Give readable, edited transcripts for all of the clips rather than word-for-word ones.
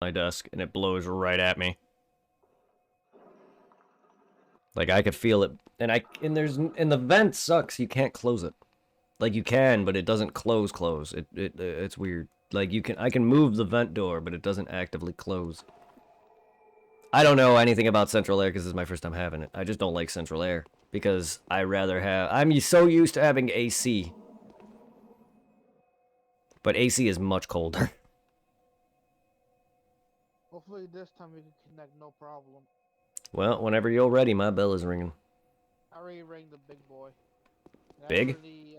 my desk, and it blows right at me. Like, I could feel it. And the vent sucks. You can't close it. Like, you can, but it doesn't close. It's weird. Like, I can move the vent door, but it doesn't actively close. I don't know anything about central air because this is my first time having it. I just don't like central air because I'm so used to having AC. But AC is much colder. Hopefully this time we can connect no problem. Well, whenever you're ready, my bell is ringing. I already rang the big boy. And I Big? already,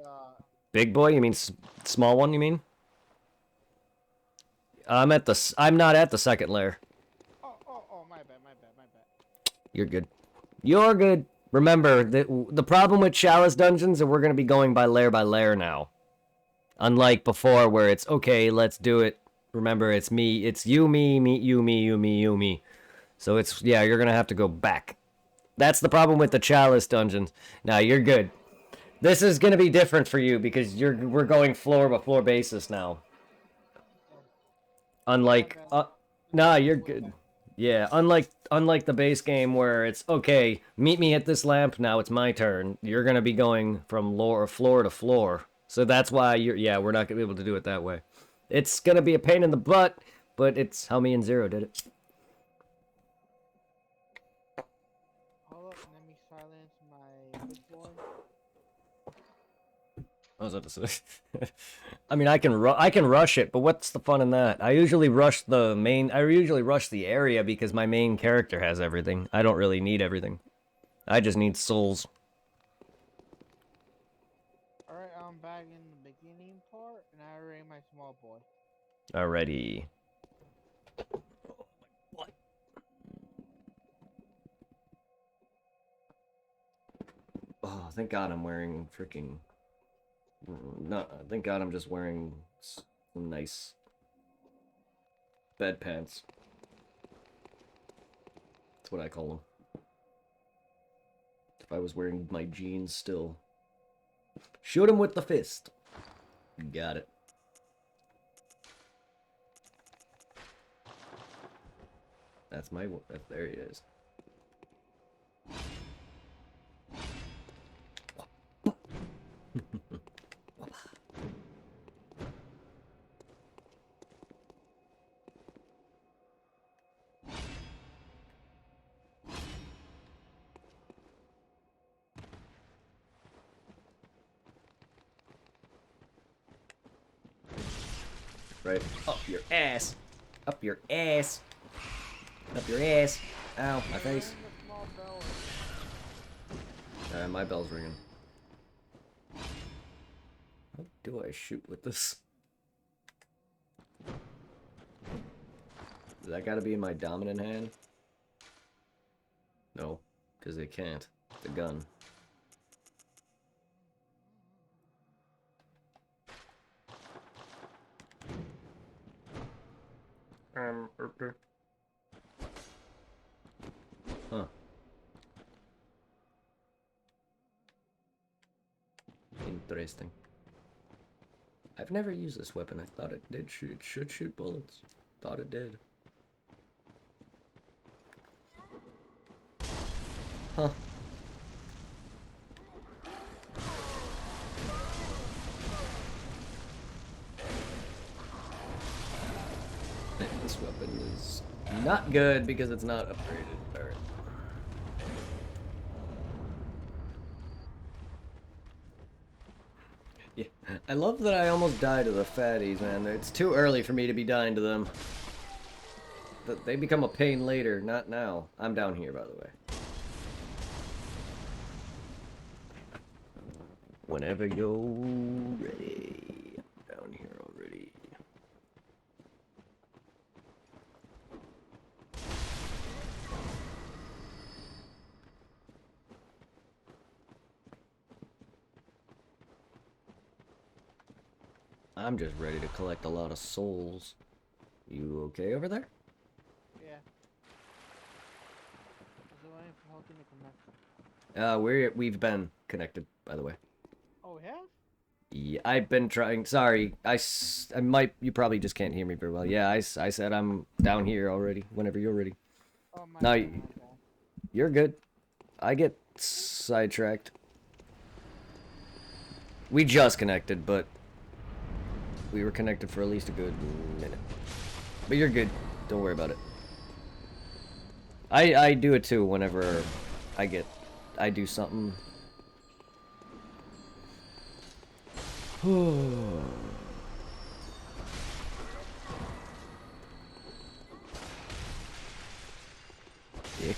Big boy? You mean small one, you mean? I'm not at the second layer. Oh, my bad. You're good. You're good. Remember, the problem with Chalice dungeons is we're going to be going by layer now. Unlike before where it's, okay, let's do it. Remember, it's you, me, me. So it's, yeah, you're going to have to go back. That's the problem with the Chalice dungeons. Now, you're good. This is going to be different for you because we're going floor by floor basis now. Unlike, nah, you're good. Yeah, unlike the base game where it's, okay, meet me at this lamp, now it's my turn. You're gonna be going from floor to floor. So that's why we're not gonna be able to do it that way. It's gonna be a pain in the butt, but it's how me and Zero did it. Hold up, let me silence my big boy. I was about to say. I mean, I can rush it, but what's the fun in that? I usually rush the area because my main character has everything. I don't really need everything. I just need souls. Alright, I'm back in the beginning part, and I rang my small boy. Alrighty. Oh, thank God I'm wearing freaking... No, thank God I'm just wearing some nice bed pants. That's what I call them. If I was wearing my jeans still. Shoot him with the fist. Got it. There he is. Right up your ass. Up your ass. Up your ass. Ow, my face. My bell's ringing. How do I shoot with this? Does that gotta be in my dominant hand? No, because it can't. It's a gun. Okay. Huh. Interesting. I've never used this weapon. I thought it should shoot bullets. Thought it did. Huh. This weapon is not good because it's not upgraded. Alright. Yeah. I love that I almost died to the fatties, man. It's too early for me to be dying to them. They become a pain later, not now. I'm down here, by the way. Whenever you're ready. I'm down here already. I'm just ready to collect a lot of souls. You okay over there? Yeah. So I am helping the connection. We've been connected, by the way. Oh, we have? Yeah, I've been trying. Sorry, I might. You probably just can't hear me very well. Yeah, I said I'm down here already. Whenever you're ready. Oh, my No, bad, my bad. you're good. I get sidetracked. We just connected, but we were connected for at least a good minute. But you're good. Don't worry about it. I do it too whenever I do something. Dick.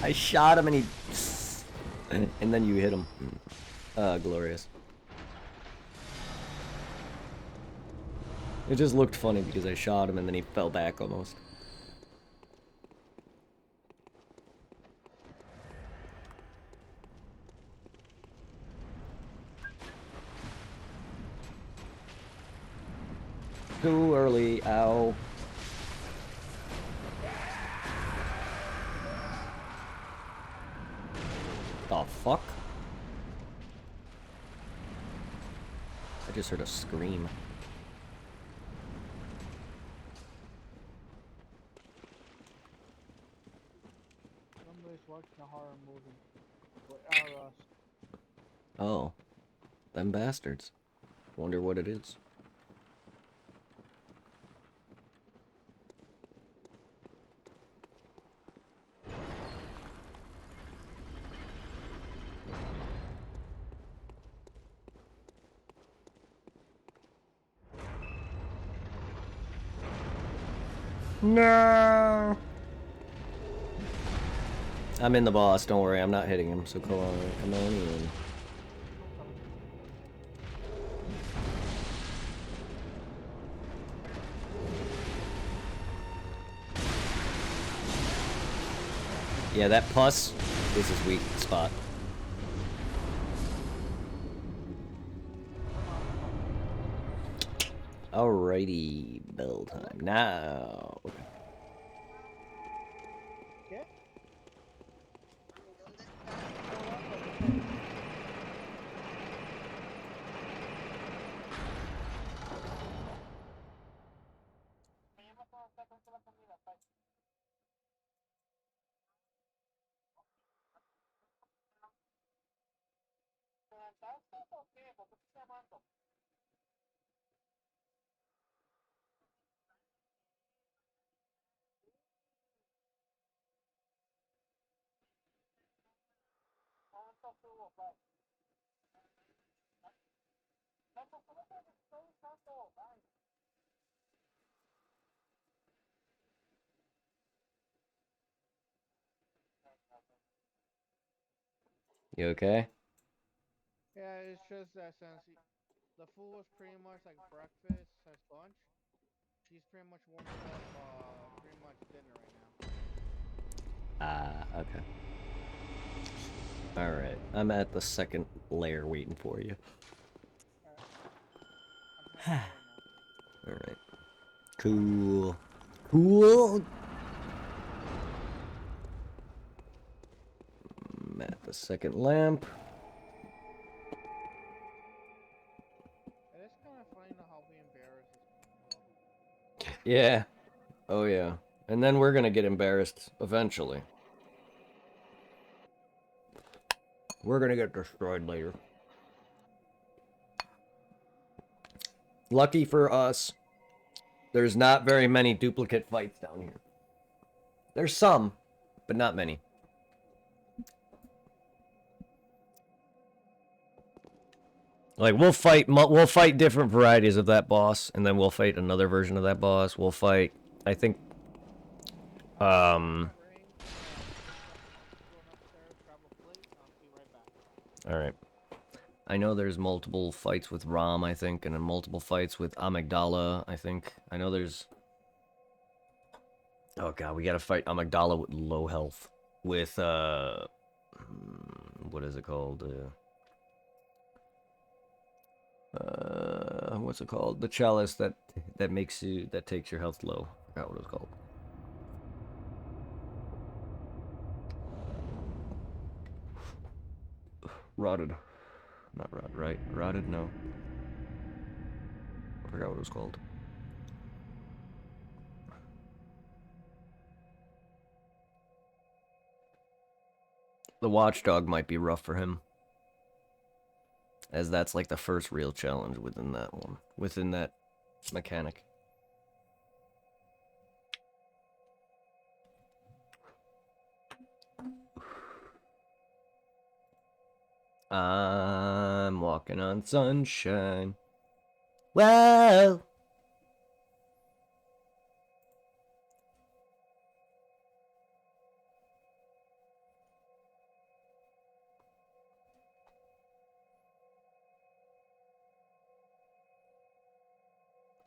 I shot him and he... And then you hit him. Glorious. It just looked funny because I shot him and then he fell back almost. Too early, ow. The fuck? I just heard a scream. Somebody's watching a horror movie. With us. Oh. Them bastards. Wonder what it is. No. I'm in the boss, don't worry, I'm not hitting him, so come on in. Yeah, that pus is his weak spot. Alrighty, bell time now. ¿Qué? You okay? Yeah, it's just that since the food was pretty much like breakfast / lunch, she's pretty much warming up pretty much dinner right now. Ah, okay. Alright, I'm at the second layer waiting for you. I'm heading there right now. Alright. Cool. Cool! I'm at the second lamp. It is kind of funny to how we embarrass this. Yeah. Oh yeah. And then we're gonna get embarrassed eventually. We're gonna get destroyed later. Lucky for us, there's not very many duplicate fights down here. There's some, but not many. Like we'll fight different varieties of that boss, and then we'll fight another version of that boss. We'll fight, I think, Going upstairs, grab a plate, I'll be right back. all right. I know there's multiple fights with Ram, I think, and then multiple fights with Amygdala, I think. I know there's... Oh god, we gotta fight Amygdala with low health. With, what is it called? What's it called? The chalice that takes your health low. I forgot what it was called. Rotted. Not rot, right? Rotted, no. I forgot what it was called. The watchdog might be rough for him, as that's like the first real challenge within that one, within that mechanic. I'm walking on sunshine. Whoa!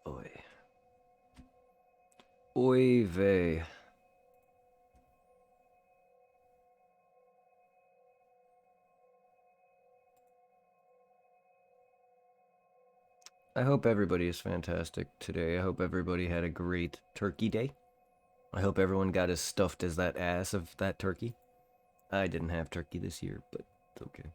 Oy. Oy vey. I hope everybody is fantastic today. I hope everybody had a great turkey day. I hope everyone got as stuffed as that ass of that turkey. I didn't have turkey this year, but it's okay.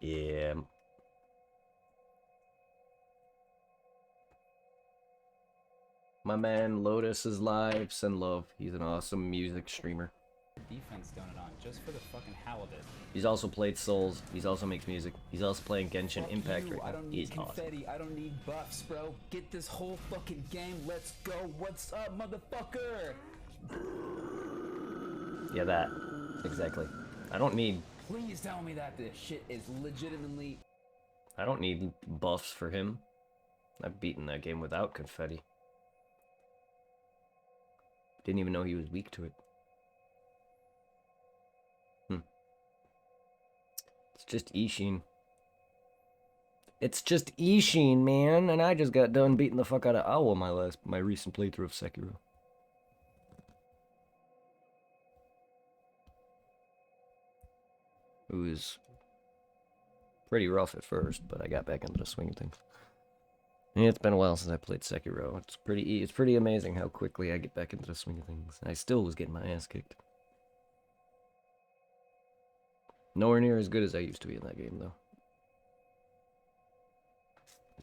Yeah. My man Lotus is live. Send love. He's an awesome music streamer. Defense going on just for the fucking hell of it. He's also played Souls. He's also makes music. He's also playing Genshin Fuck Impact you. right now. I don't need He's confetti. awesome. I don't need buffs, bro. Get this whole fucking game. Let's go. What's up, motherfucker? Yeah, that. Exactly. I don't need Please tell me that this shit is legitimately... I don't need buffs for him. I've beaten that game without confetti. Didn't even know he was weak to it. It's just Ishin. It's just Ishin, man, and I just got done beating the fuck out of Owl my recent playthrough of Sekiro. It was pretty rough at first, but I got back into the swing of things. And it's been a while since I played Sekiro. It's pretty amazing how quickly I get back into the swing of things. I still was getting my ass kicked. Nowhere near as good as I used to be in that game, though.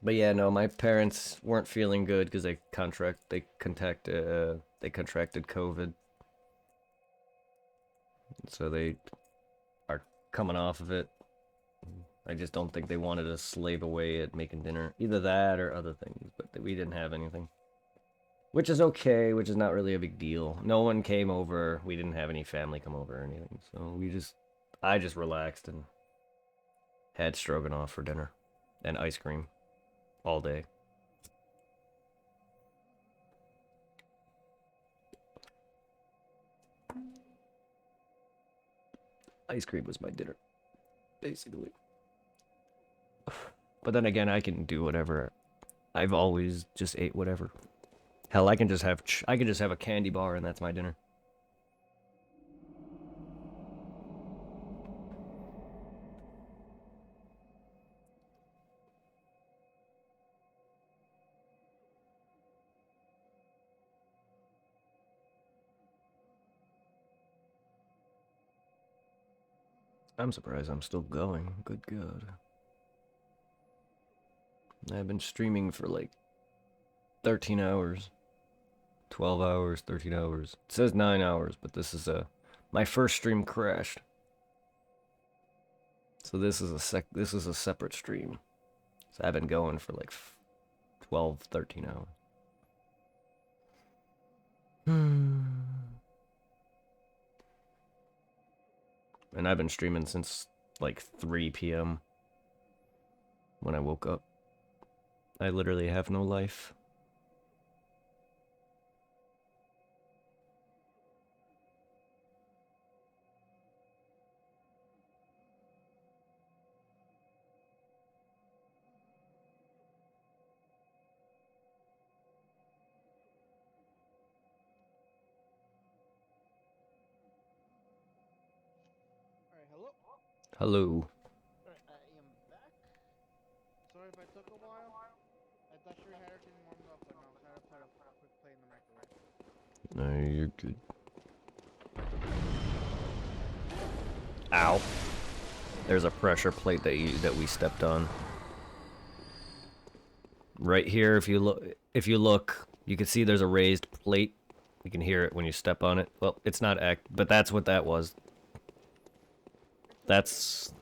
But yeah, no, my parents weren't feeling good because they contracted COVID, so they are coming off of it. I just don't think they wanted to slave away at making dinner, either that or other things. But we didn't have anything, which is okay, which is not really a big deal. No one came over. We didn't have any family come over or anything, so I just relaxed and had stroganoff for dinner and ice cream all day. Ice cream was my dinner, basically. But then again, I can do whatever. I've always just ate whatever. Hell, I can just have a candy bar and that's my dinner. I'm surprised I'm still going. Good God. I've been streaming for like 13 hours. 12 hours, 13 hours. It says 9 hours, but my first stream crashed. So this is a separate stream. So I've been going for like 12, 13 hours. And I've been streaming since like 3 p.m. when I woke up. I literally have no life. Alright, hello? Hello. Alright, I am back. Sorry if I took a while. No, you're good. Ow. There's a pressure plate that we stepped on. Right here, if you look, you can see there's a raised plate. You can hear it when you step on it. Well, it's not but that's what that was. That's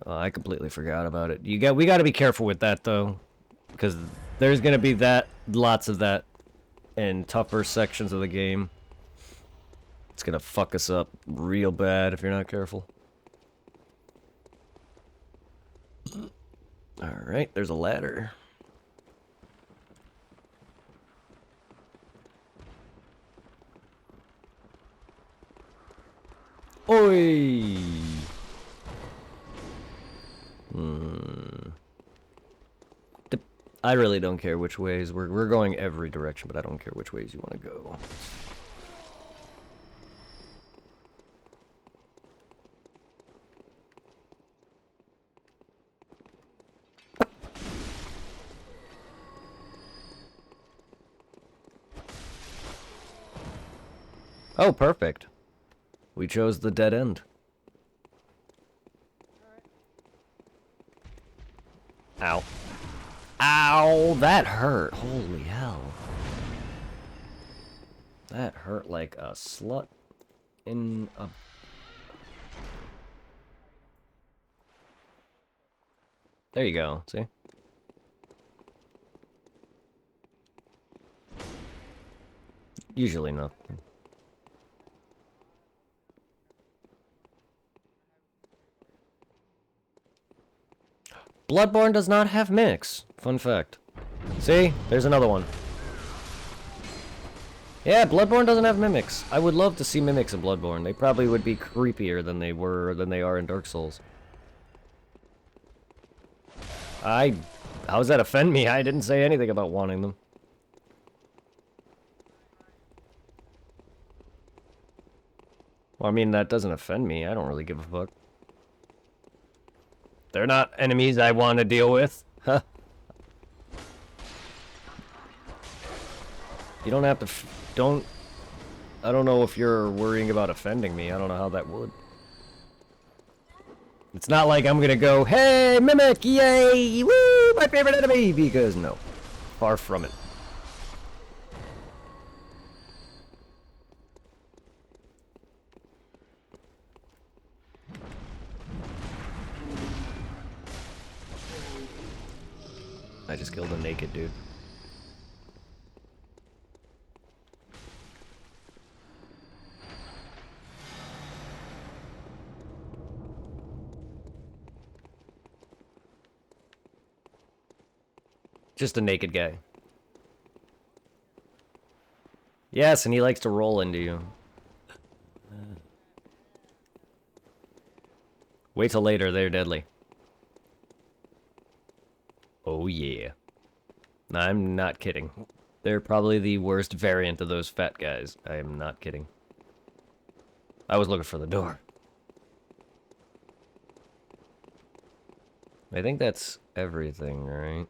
I completely forgot about it. We got to be careful with that though, because there's gonna be lots of that in tougher sections of the game. It's gonna fuck us up real bad if you're not careful. Alright, there's a ladder. Oi! I really don't care which ways. We're going every direction, but I don't care which ways you want to go. Oh, perfect. We chose the dead end. Ow. Ow! That hurt. Holy hell. That hurt like a slut in a... There you go. See? Usually nothing. Bloodborne does not have mimics. Fun fact. See? There's another one. Yeah, Bloodborne doesn't have mimics. I would love to see mimics in Bloodborne. They probably would be creepier than they are in Dark Souls. How does that offend me? I didn't say anything about wanting them. Well, I mean, that doesn't offend me. I don't really give a fuck. They're not enemies I want to deal with. Huh. You don't have to... I don't know if you're worrying about offending me. I don't know how that would. It's not like I'm gonna go, hey, Mimic, yay, woo, my favorite enemy, because no. Far from it. I just killed a naked dude. Just a naked guy. Yes, and he likes to roll into you. Wait till later, they're deadly. Oh yeah. I'm not kidding. They're probably the worst variant of those fat guys. I am not kidding. I was looking for the door. I think that's everything, right?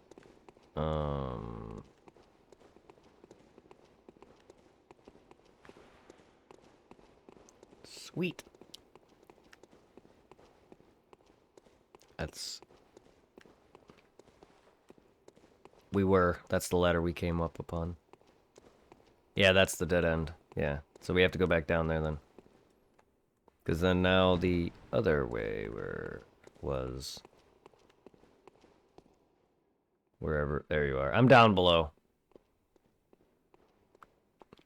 Sweet. That's the ladder we came up upon. Yeah, that's the dead end. Yeah, so we have to go back down there then. Because then now the other way was... Wherever, there you are. I'm down below.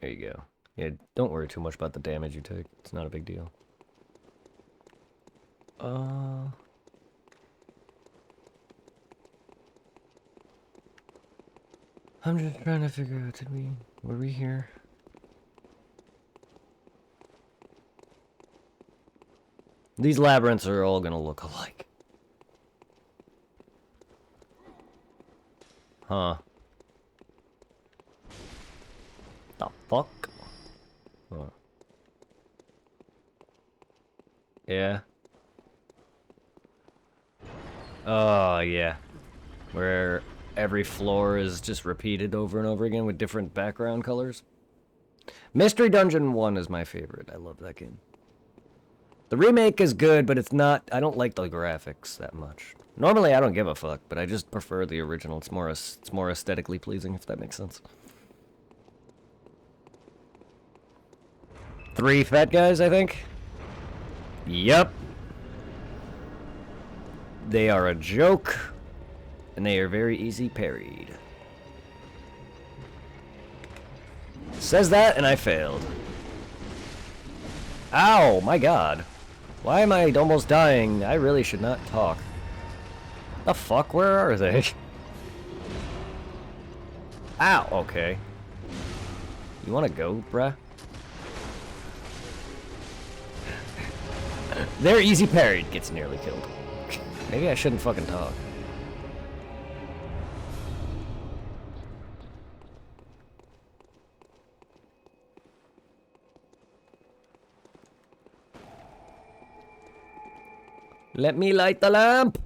There you go. Yeah, don't worry too much about the damage you take. It's not a big deal. I'm just trying to figure out, were we here? These labyrinths are all gonna look alike. Huh. The fuck? Huh. Yeah. Oh, yeah. Where every floor is just repeated over and over again with different background colors. Mystery Dungeon 1 is my favorite. I love that game. The remake is good, but it's not... I don't like the graphics that much. Normally, I don't give a fuck, but I just prefer the original. It's more aesthetically pleasing, if that makes sense. 3 fat guys, I think? Yep. They are a joke, and they are very easy parried. Says that, and I failed. Ow, my god. Why am I almost dying? I really should not talk. The fuck? Where are they? Ow, okay. You wanna go, bruh? They're easy parried. Gets nearly killed. Maybe I shouldn't fucking talk. Let me light the lamp!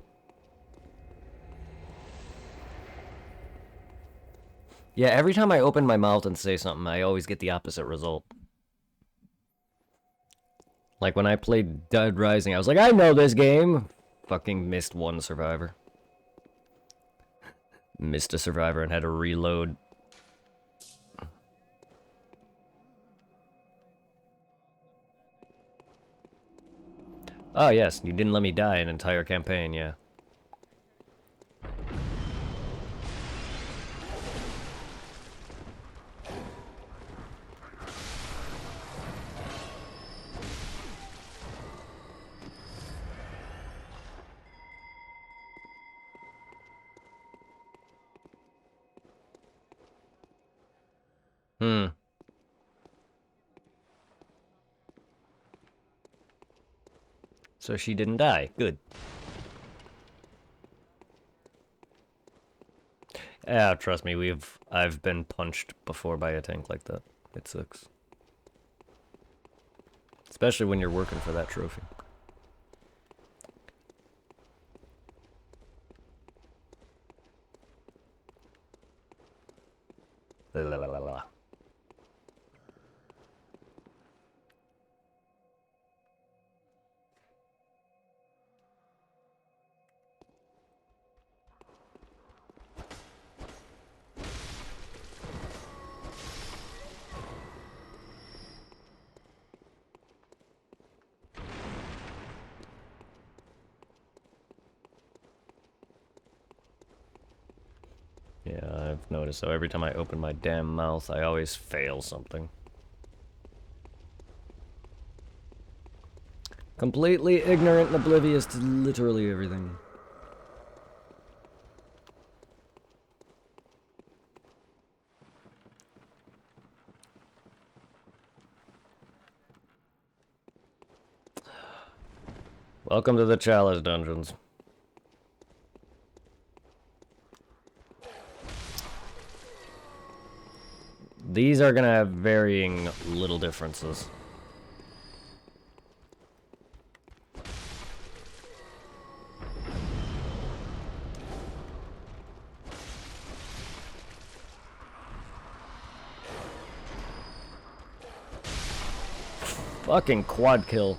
Yeah, every time I open my mouth and say something, I always get the opposite result. Like when I played Dead Rising, I was like, I know this game! Fucking missed one survivor. Missed a survivor and had to reload. Oh yes, you didn't let me die an entire campaign, yeah. Hmm. So she didn't die. Good. Yeah, trust me, I've been punched before by a tank like that. It sucks. Especially when you're working for that trophy. La la la la. Yeah, I've noticed. So every time I open my damn mouth, I always fail something. Completely ignorant and oblivious to literally everything. Welcome to the Chalice Dungeons. These are gonna have varying little differences. Fucking quad kill.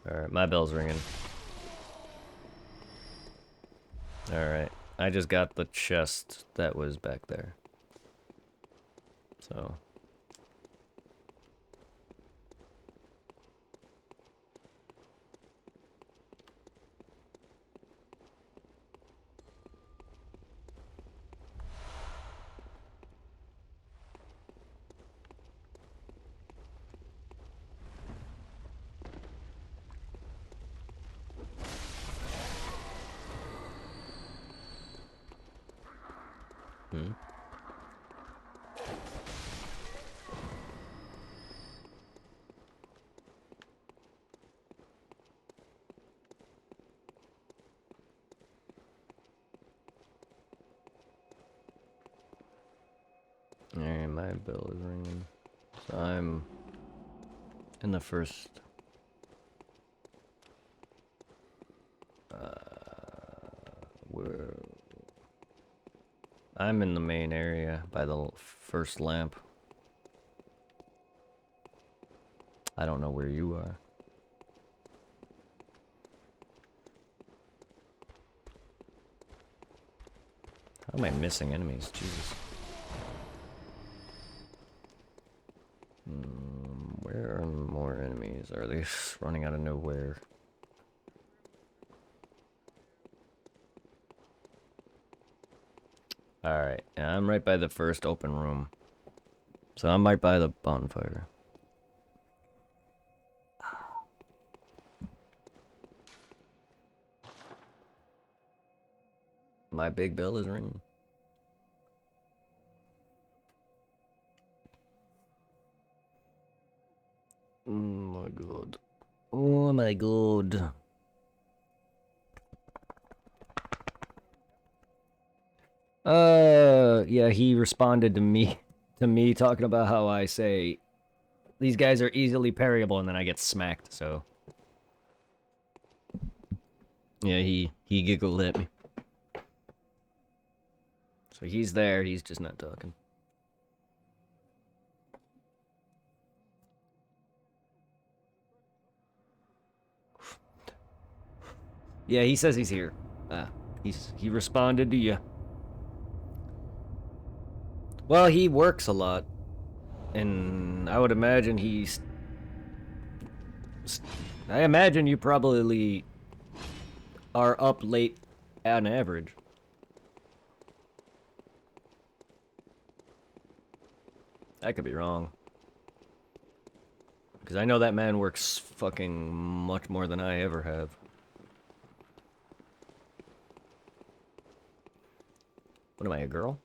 Alright, my bell's ringing. Alright, I just got the chest that was back there. So... Hmm. Alright, my bell is ringing. So I'm in the first... where... I'm in the main area by the first lamp. I don't know where you are. How am I missing enemies? Jesus. Where are more enemies? Are they running out of nowhere? Alright, yeah, I'm right by the first open room. So I'm right by the bonfire. My big bell is ringing. Oh my god. Oh my god. Yeah, he responded to me talking about how I say these guys are easily parryable and then I get smacked, so. Yeah, he giggled at me. So he's there, he's just not talking. Yeah, he says he's here. He responded to you. Well, he works a lot. And I would imagine I imagine you probably are up late on average. I could be wrong. Because I know that man works fucking much more than I ever have. What am I, a girl?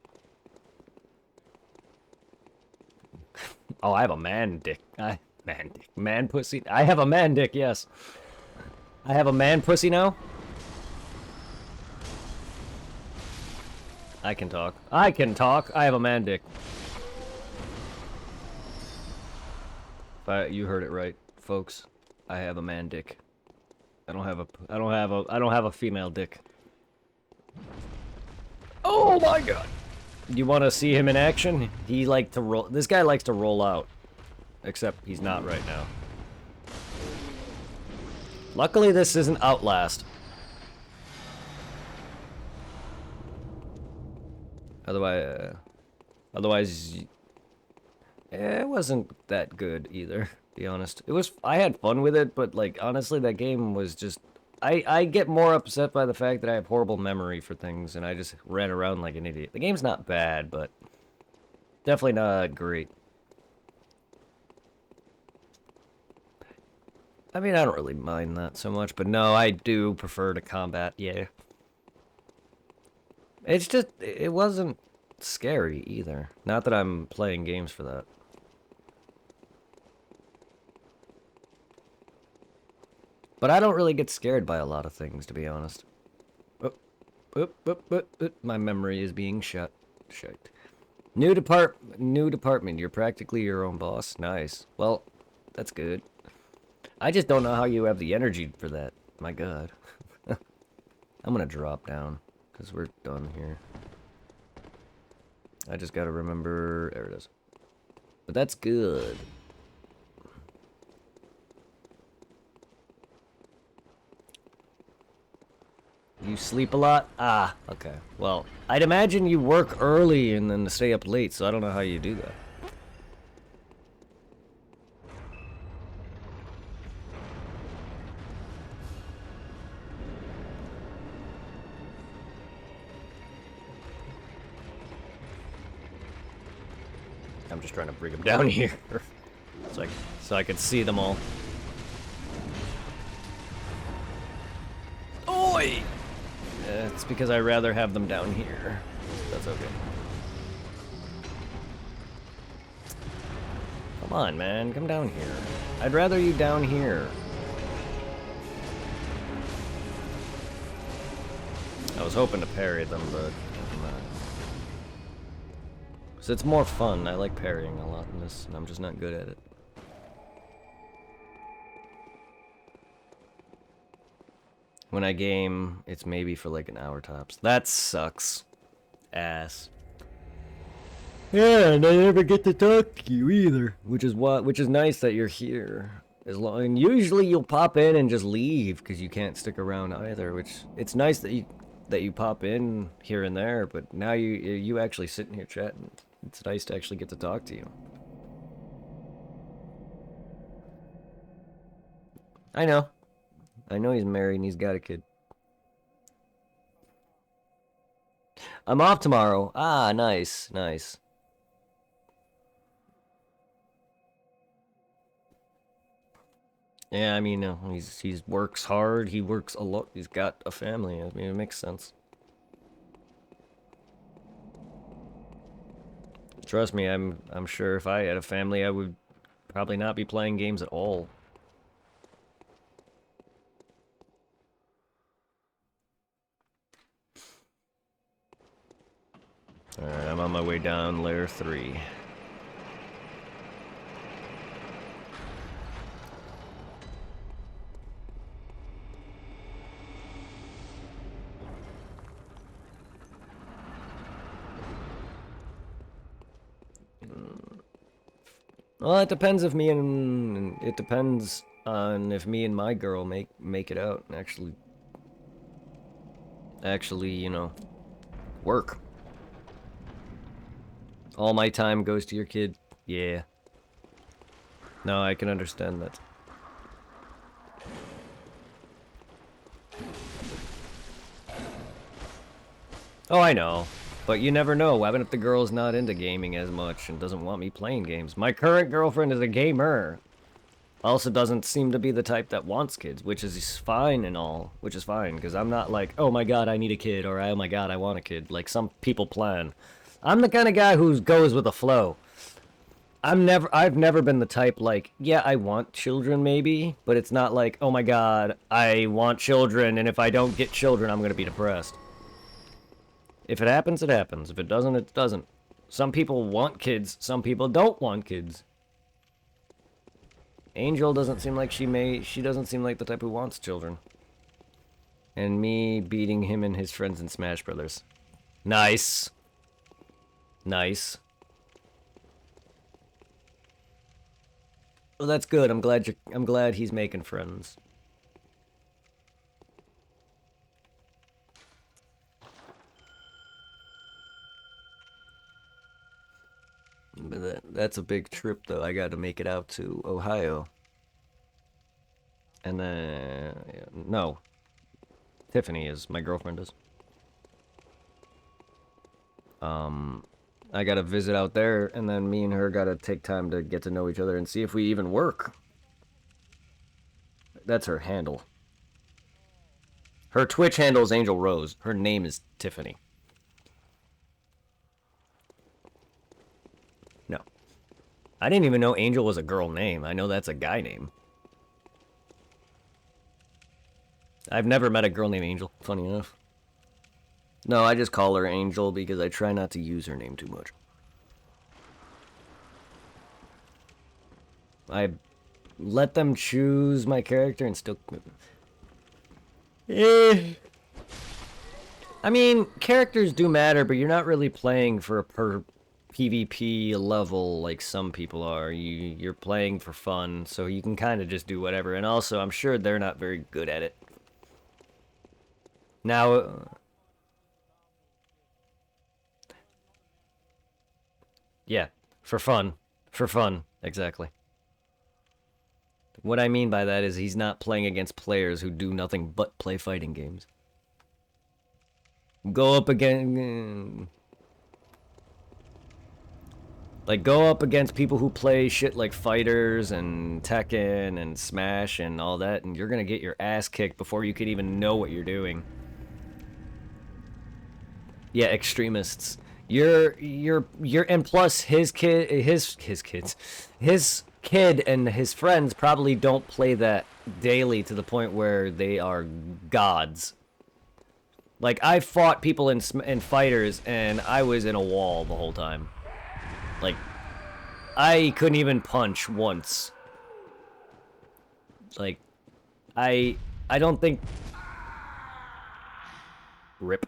Oh, I have a man dick. Man dick. Man pussy. I have a man dick, yes. I have a man pussy now? I can talk. I can talk. I have a man dick. You heard it right, folks. I have a man dick. I don't have a female dick. Oh my god. You want to see him in action? He like to roll. This guy likes to roll out. Except he's not right now. Luckily this isn't Outlast. Otherwise, it wasn't that good either, to be honest. I had fun with it, but like, honestly, that game was just, I get more upset by the fact that I have horrible memory for things, and I just ran around like an idiot. The game's not bad, but definitely not great. I mean, I don't really mind that so much, but no, I do prefer to combat, yeah. It's just, it wasn't scary either. Not that I'm playing games for that. But I don't really get scared by a lot of things, to be honest. My memory is being shut. New department. You're practically your own boss. Nice. Well, that's good. I just don't know how you have the energy for that. My god. I'm gonna drop down, because we're done here. I just gotta remember... There it is. But that's good. You sleep a lot? Ah, okay. Well, I'd imagine you work early and then stay up late, so I don't know how you do that. I'm just trying to bring them down here. so I can see them all. Oi! It's because I'd rather have them down here. That's okay. Come on, man. Come down here. I'd rather you down here. I was hoping to parry them, but I'm not. So it's more fun. I like parrying a lot in this, and I'm just not good at it. When I game, it's maybe for like an hour tops. That sucks. Ass. Yeah, and I never get to talk to you either. Which is nice that you're here. As long and usually you'll pop in and just leave because you can't stick around either. Which it's nice that you pop in here and there, but now you actually sitting here chatting. It's nice to actually get to talk to you. I know. I know he's married and he's got a kid. I'm off tomorrow. Ah, nice, nice. Yeah, I mean, he's works hard. He works a lot. He's got a family. I mean, it makes sense. Trust me, I'm sure if I had a family, I would probably not be playing games at all. Alright, I'm on my way down layer 3. Well, it depends if me and it depends on if me and my girl make it out and actually, you know, work. All my time goes to your kid. Yeah. No, I can understand that. Oh, I know. But you never know. What if the girl's not into gaming as much and doesn't want me playing games? My current girlfriend is a gamer. Also doesn't seem to be the type that wants kids, which is fine and all. Which is fine, because I'm not like, oh my god, I need a kid, or oh my god, I want a kid. Like some people plan. I'm the kind of guy who goes with the flow. I've never been the type like, yeah, I want children maybe, but it's not like, oh my god, I want children, and if I don't get children, I'm gonna be depressed. If it happens, it happens. If it doesn't, it doesn't. Some people want kids, some people don't want kids. Angel doesn't seem like she doesn't seem like the type who wants children. And me beating him and his friends in Smash Brothers. Nice. Nice. Well, that's good. I'm glad he's making friends. But that's a big trip, though. I got to make it out to Ohio. And then... no. Tiffany is. My girlfriend is. I got to visit out there, and then me and her got to take time to get to know each other and see if we even work. That's her handle. Her Twitch handle is Angel Rose. Her name is Tiffany. No. I didn't even know Angel was a girl name. I know that's a guy name. I've never met a girl named Angel, funny enough. No, I just call her Angel because I try not to use her name too much. I let them choose my character and still... I mean, characters do matter, but you're not really playing for a PvP level like some people are. You're playing for fun, so you can kind of just do whatever. And also, I'm sure they're not very good at it. Now... yeah, for fun. For fun, exactly. What I mean by that is he's not playing against players who do nothing but play fighting games. Go up again... like, go up against people who play shit like Fighters and Tekken and Smash and all that, and you're gonna get your ass kicked before you can even know what you're doing. Yeah, extremists. And plus his kid and his friends probably don't play that daily to the point where they are gods. Like, I fought people in Fighters, and I was in a wall the whole time. Like, I couldn't even punch once. Like, I don't think... rip.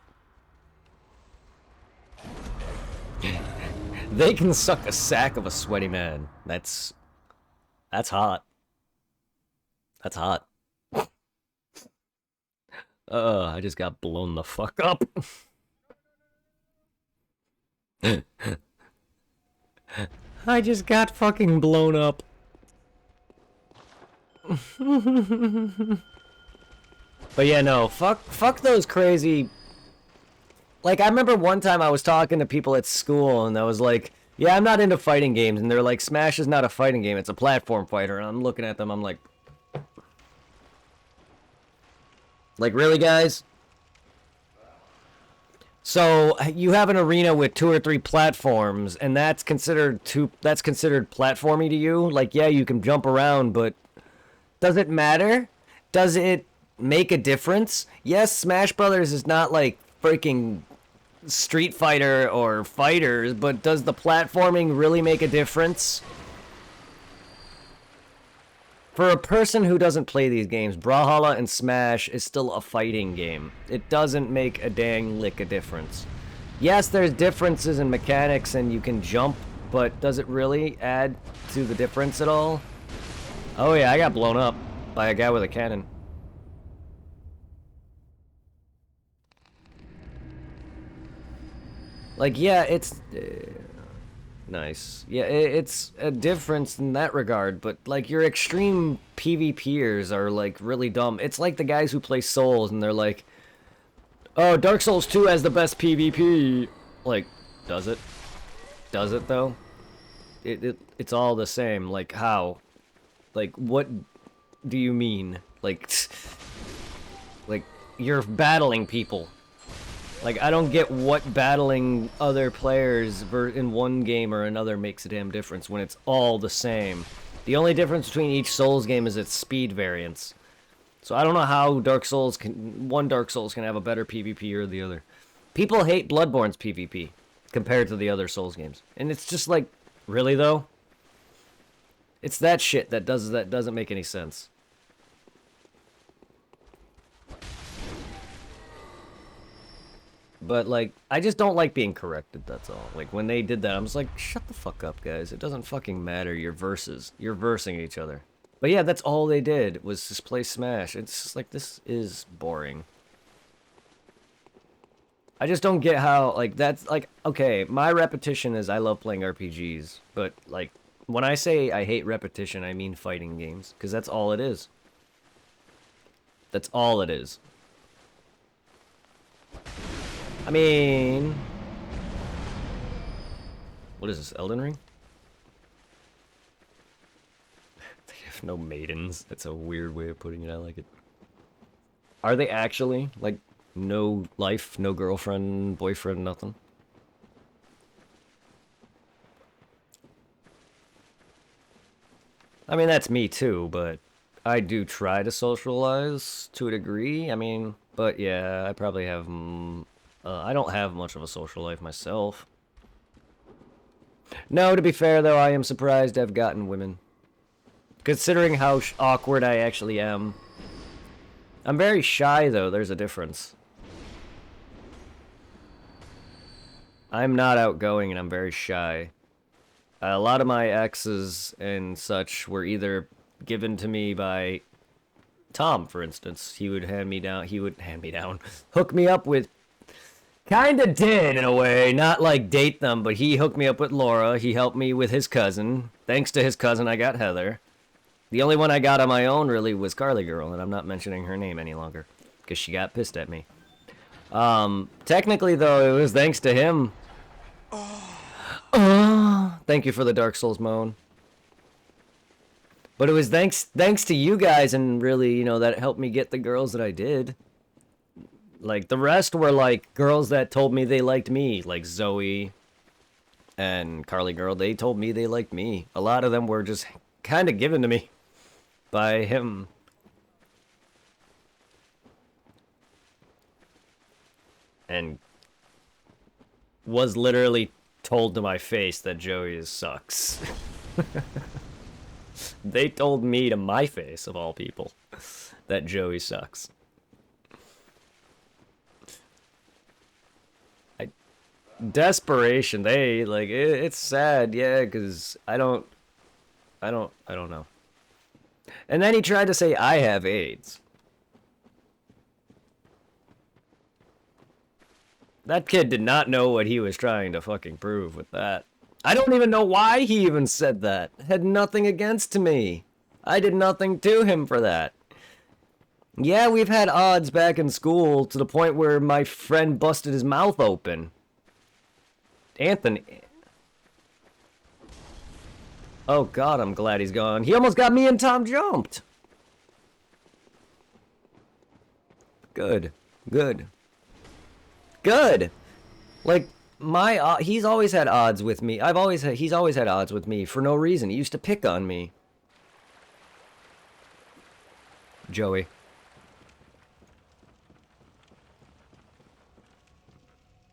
They can suck a sack of a sweaty man. That's hot. That's hot. I just got blown the fuck up. I just got fucking blown up. But yeah, no, fuck those crazy. Like, I remember one time I was talking to people at school, and I was like, yeah, I'm not into fighting games, and they're like, Smash is not a fighting game, it's a platform fighter, and I'm looking at them, I'm like, really, guys? So you have an arena with 2 or 3 platforms, and that's considered platformy to you? Like, yeah, you can jump around, but does it matter? Does it make a difference? Yes, Smash Brothers is not like freaking Street Fighter or Fighters, but does the platforming really make a difference? For a person who doesn't play these games, Brawlhalla and Smash is still a fighting game. It doesn't make a dang lick of difference. Yes, there's differences in mechanics and you can jump, but does it really add to the difference at all? Oh yeah, I got blown up by a guy with a cannon. Like, yeah, it's... nice. Yeah, it's a difference in that regard, but, like, your extreme PvPers are, like, really dumb. It's like the guys who play Souls, and they're like, oh, Dark Souls 2 has the best PvP. Like, does it? Does it, though? It's all the same. Like, how? Like, what do you mean? Like, you're battling people. Like, I don't get what battling other players in one game or another makes a damn difference when it's all the same. The only difference between each Souls game is its speed variance. So I don't know how one Dark Souls can have a better PvP or the other. People hate Bloodborne's PvP compared to the other Souls games. And it's just like, really though? It's that shit that doesn't make any sense. But, like, I just don't like being corrected, that's all. Like, when they did that, I was like, shut the fuck up, guys. It doesn't fucking matter, your verses. You're versing each other. But yeah, that's all they did, was just play Smash. It's just like, this is boring. I just don't get how, like, that's, like, okay, my repetition is I love playing RPGs. But, like, when I say I hate repetition, I mean fighting games. Because that's all it is. That's all it is. I mean... What is this, Elden Ring? They have no maidens. That's a weird way of putting it, I like it. Are they actually? Like, no life, no girlfriend, boyfriend, nothing? I mean, that's me too, but I do try to socialize to a degree. I mean, but yeah, I probably have... I don't have much of a social life myself. No, to be fair, though, I am surprised I've gotten women. Considering how awkward I actually am. I'm very shy, though. There's a difference. I'm not outgoing, and I'm very shy. A lot of my exes and such were either given to me by Tom, for instance. He would hand me down, hook me up with... Kinda did, in a way. Not, like, date them, but he hooked me up with Laura. He helped me with his cousin. Thanks to his cousin, I got Heather. The only one I got on my own, really, was Carly Girl, and I'm not mentioning her name any longer. Because she got pissed at me. Technically, though, it was thanks to him. Thank you for the Dark Souls moan. But it was thanks to you guys, and really, you know, that helped me get the girls that I did. Like, the rest were, like, girls that told me they liked me. Like, Zoe and Carly Girl, they told me they liked me. A lot of them were just kind of given to me by him. And was literally told to my face that Joey sucks. They told me to my face, of all people, that Joey sucks. desperation. They like it's sad, yeah, because I don't know. And then he tried to say I have AIDS. That kid did not know what he was trying to fucking prove with that. I don't even know why he even said that. It had nothing against me. I did nothing to him for that. Yeah, we've had odds back in school to the point where my friend busted his mouth open. Anthony. Oh god, I'm glad he's gone. He almost got me and Tom jumped. Good. Good. Good. Like he's always had odds with me. He's always had odds with me for no reason. He used to pick on me. Joey.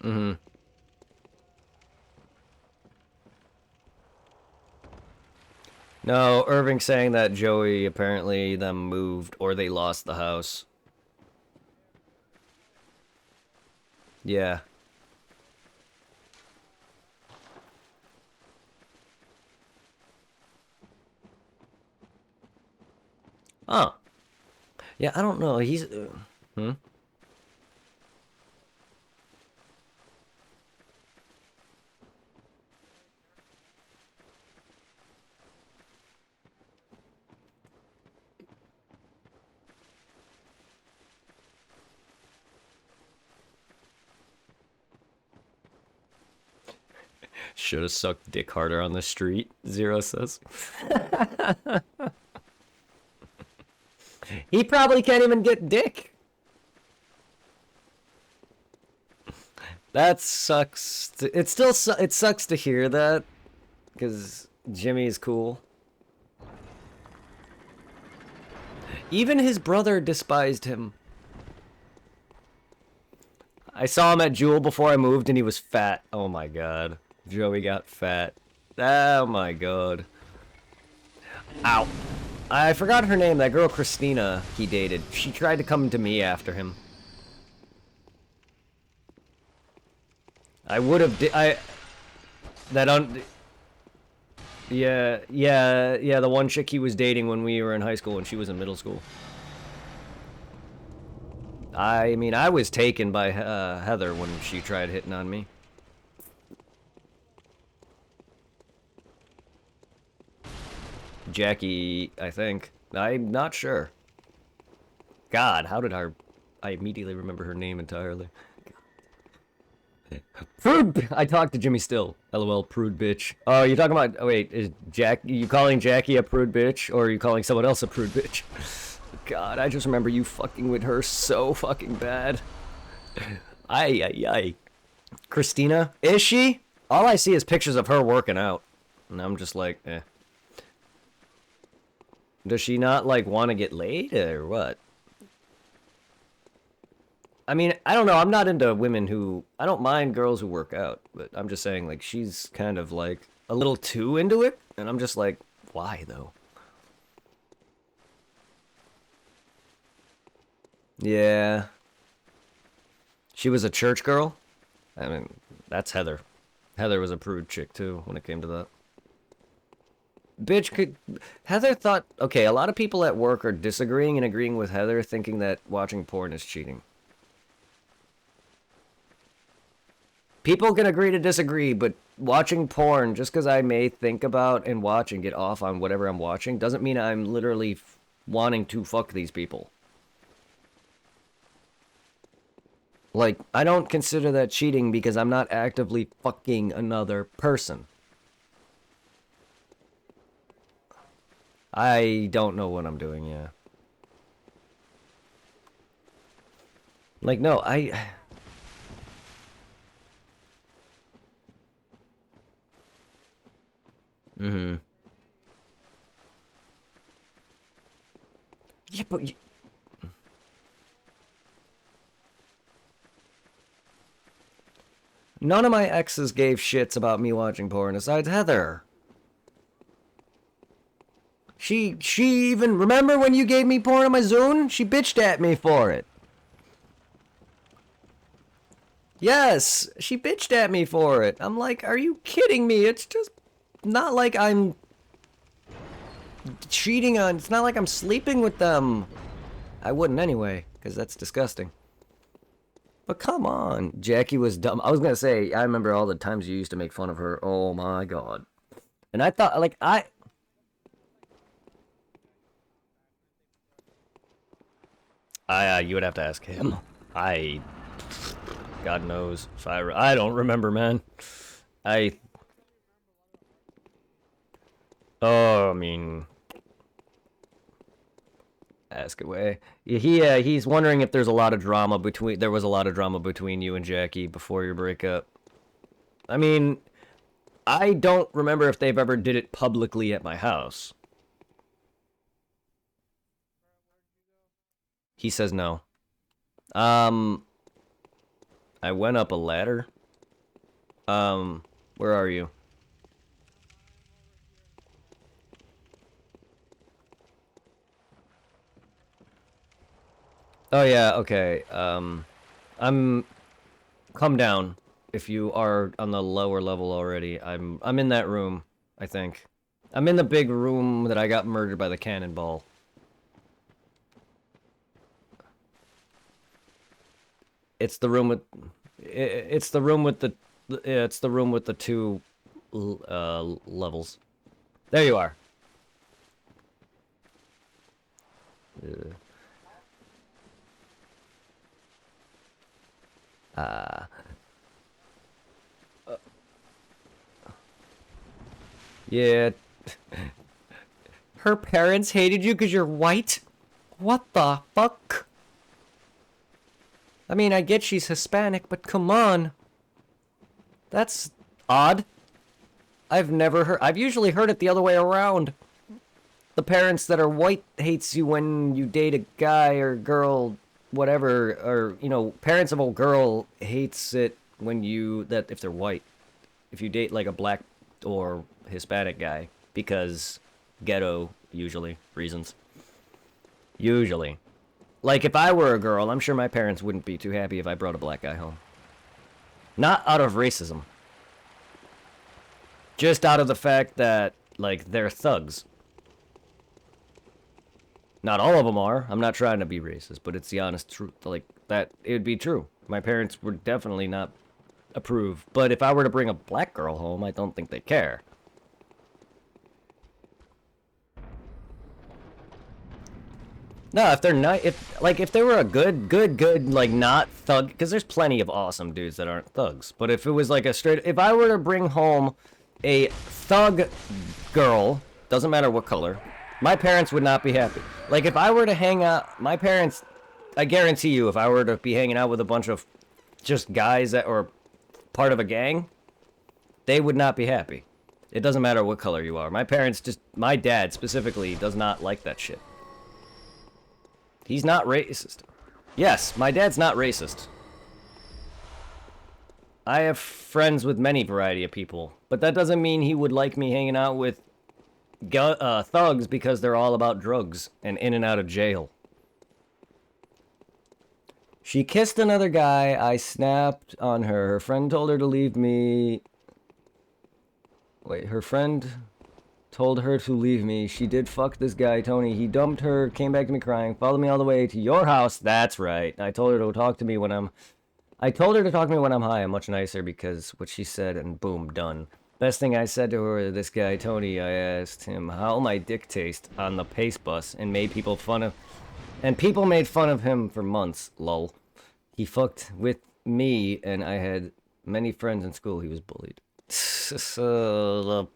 Mm-hmm. No, Irving's saying that Joey apparently them moved or they lost the house. Yeah. Oh. Yeah, I don't know. He's... hmm? Should have sucked dick harder on the street, Zero says. He probably can't even get dick. That sucks. It still it sucks to hear that, because Jimmy's cool. Even his brother despised him. I saw him at Jewel before I moved, and he was fat. Oh my god. Joey got fat. Oh my god. Ow. I forgot her name, that girl Christina he dated. She tried to come to me after him. I would have yeah, the one chick he was dating when we were in high school and she was in middle school. I mean, I was taken by Heather when she tried hitting on me. Jackie, I think. I'm not sure. God, how did I immediately remember her name entirely. Prude! I talked to Jimmy Still. LOL, prude bitch. Oh, you're talking about... Oh, wait, is you calling Jackie a prude bitch? Or are you calling someone else a prude bitch? God, I just remember you fucking with her so fucking bad. Ay. Christina? Is she? All I see is pictures of her working out. And I'm just like, eh. Does she not, like, want to get laid, or what? I mean, I don't know, I'm not into women who... I don't mind girls who work out, but I'm just saying, like, she's kind of, like, a little too into it, and I'm just like, why, though? Yeah. She was a church girl? I mean, that's Heather. Heather was a prude chick, too, when it came to that. Bitch, Heather thought... Okay, a lot of people at work are disagreeing and agreeing with Heather, thinking that watching porn is cheating. People can agree to disagree, but watching porn, just because I may think about and watch and get off on whatever I'm watching, doesn't mean I'm literally wanting to fuck these people. Like, I don't consider that cheating because I'm not actively fucking another person. I don't know what I'm doing, yeah. Like, no, Mm-hmm. Yeah, but... None of my exes gave shits about me watching porn, besides Heather. She even... Remember when you gave me porn on my Zune? She bitched at me for it. Yes, she bitched at me for it. I'm like, are you kidding me? It's just not like I'm cheating on. It's not like I'm sleeping with them. I wouldn't anyway, because that's disgusting. But come on, Jackie was dumb. I was gonna say, I remember all the times you used to make fun of her. Oh my god. And I thought, like, you would have to ask him. God knows. If I don't remember, man. Oh, I mean, ask away. He's wondering if there's a lot of drama between. There was a lot of drama between you and Jackie before your breakup. I mean, I don't remember if they've ever did it publicly at my house. He says no. I went up a ladder. Where are you? Oh yeah, okay. Come down if you are on the lower level already. I'm in that room, I think. I'm in the big room that I got murdered by the cannonball. It's the room with it's the room with the it's the room with the two levels. There you are. Yeah. Her parents hated you because you're white? What the fuck? I mean, I get she's Hispanic, but come on. That's odd. I've usually heard it the other way around. The parents that are white hates you when you date a guy or girl, whatever, or, you know, parents of a girl hates it when if they're white. If you date like a black or Hispanic guy, because ghetto, usually, reasons. Usually. Like, if I were a girl, I'm sure my parents wouldn't be too happy if I brought a black guy home. Not out of racism. Just out of the fact that, like, they're thugs. Not all of them are. I'm not trying to be racist, but it's the honest truth. Like, that, it would be true. My parents would definitely not approve. But if I were to bring a black girl home, I don't think they'd care. No, if they're not, if they were a good, like, not thug, because there's plenty of awesome dudes that aren't thugs. But if it was like if I were to bring home a thug girl, doesn't matter what color, my parents would not be happy. Like, if I were to hang out, my parents, I guarantee you, if I were to be hanging out with a bunch of just guys that are part of a gang, they would not be happy. It doesn't matter what color you are. My dad specifically does not like that shit. He's not racist. Yes, my dad's not racist. I have friends with many variety of people, but that doesn't mean he would like me hanging out with thugs because they're all about drugs and in and out of jail. She kissed another guy. I snapped on her. Her friend told her to leave me. Wait, her friend told her to leave me. She did fuck this guy, Tony. He dumped her, came back to me crying, followed me all the way to your house. That's right. I told her to talk to me when I'm high. I'm much nicer because what she said, and boom, done. Best thing I said to her, this guy, Tony, I asked him how my dick tastes on the pace bus and people made fun of him for months, lol. He fucked with me and I had many friends in school. He was bullied. So,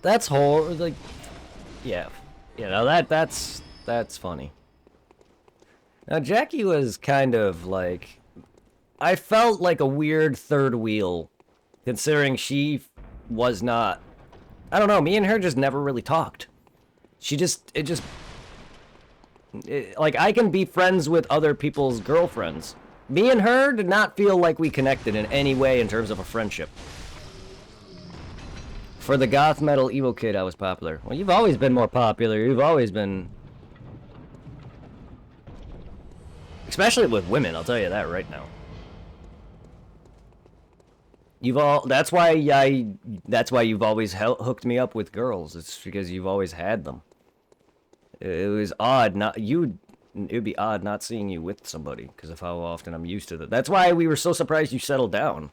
that's horrible. Like, yeah, you know, that's funny. Now Jackie was kind of like, I felt like a weird third wheel, considering she was not. I don't know. Me and her just never really talked. Like, I can be friends with other people's girlfriends. Me and her did not feel like we connected in any way in terms of a friendship. For the goth metal emo kid, I was popular. Well, you've always been more popular. You've always been... Especially with women, I'll tell you that right now. You've all. That's why you've always hooked me up with girls. It's because you've always had them. It was odd not you. It would be odd not seeing you with somebody because of how often I'm used to that. That's why we were so surprised you settled down.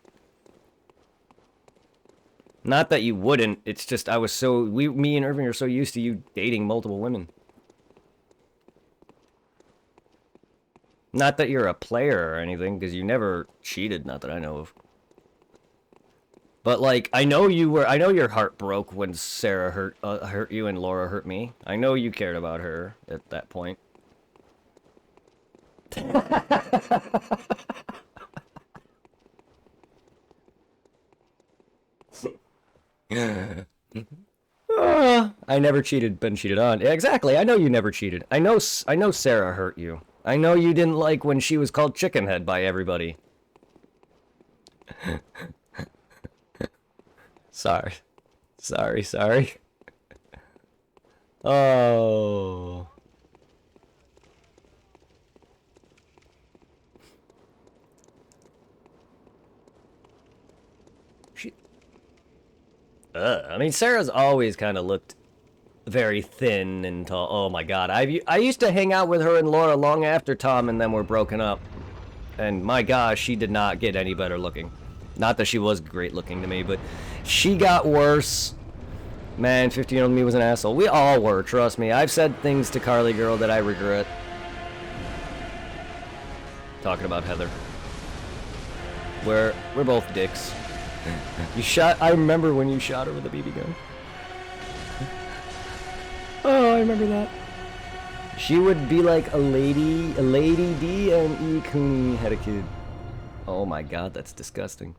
Not that you wouldn't. It's just I was so me and Irving are so used to you dating multiple women. Not that you're a player or anything, because you never cheated. Not that I know of. But like, I know your heart broke when Sarah hurt you and Laura hurt me. I know you cared about her at that point. I never cheated, been cheated on. Yeah, exactly. I know you never cheated. I know Sarah hurt you. I know you didn't like when she was called Chickenhead by everybody. Sorry. Sorry. Oh. I mean, Sarah's always kind of looked very thin and tall. Oh my god, I used to hang out with her and Laura long after Tom and them were broken up. And my gosh, she did not get any better looking. Not that she was great looking to me, but she got worse. Man, 15-year-old me was an asshole. We all were, trust me. I've said things to Carly Girl that I regret. Talking about Heather. We're both dicks. I remember when you shot her with a BB gun. Oh, I remember that. She would be like a lady D and E Cooney had a kid. Oh my god, that's disgusting.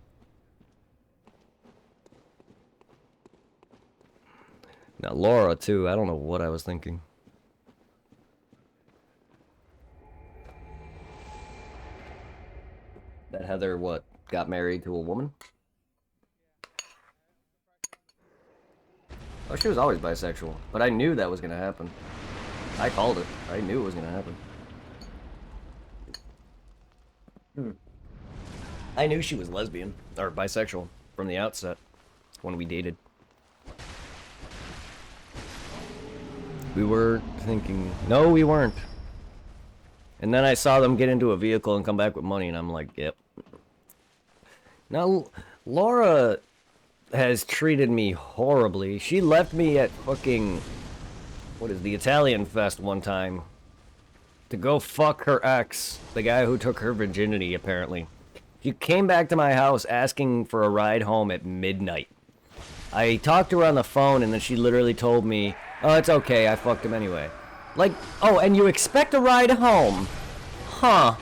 Now Laura too, I don't know what I was thinking. That Heather, what, got married to a woman? Oh, she was always bisexual, but I knew that was gonna happen. I called it. I knew it was gonna happen. I knew she was lesbian, or bisexual, from the outset, when we dated. We were thinking, no, we weren't. And then I saw them get into a vehicle and come back with money, and I'm like, yep. Now, Laura has treated me horribly. She left me at fucking, what is the Italian Fest one time to go fuck her ex, the guy who took her virginity, apparently. She came back to my house asking for a ride home at midnight. I talked to her on the phone, and then she literally told me, oh, it's okay, I fucked him anyway. Like, oh, and you expect a ride home? Huh.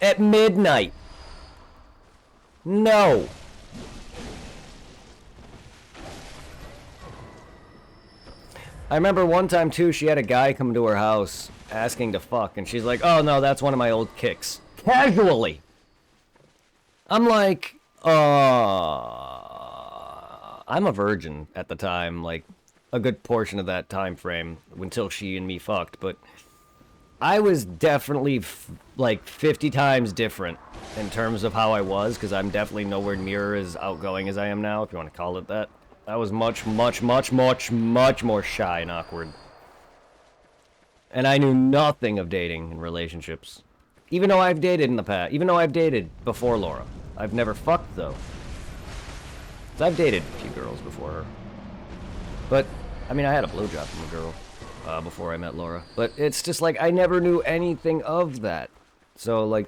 At midnight. No. I remember one time, too, she had a guy come to her house asking to fuck, and she's like, oh, no, that's one of my old kicks. Casually. I'm like, I'm a virgin at the time, like, a good portion of that time frame, until she and me fucked, but I was definitely, like, 50 times different in terms of how I was, because I'm definitely nowhere near as outgoing as I am now, if you want to call it that. I was much more shy and awkward. And I knew nothing of dating and relationships. Even though I've dated in the past. Even though I've dated before Laura. I've never fucked, though. 'Cause I've dated a few girls before her. But, I mean, I had a blowjob from a girl before I met Laura. But it's just like, I never knew anything of that. So, like,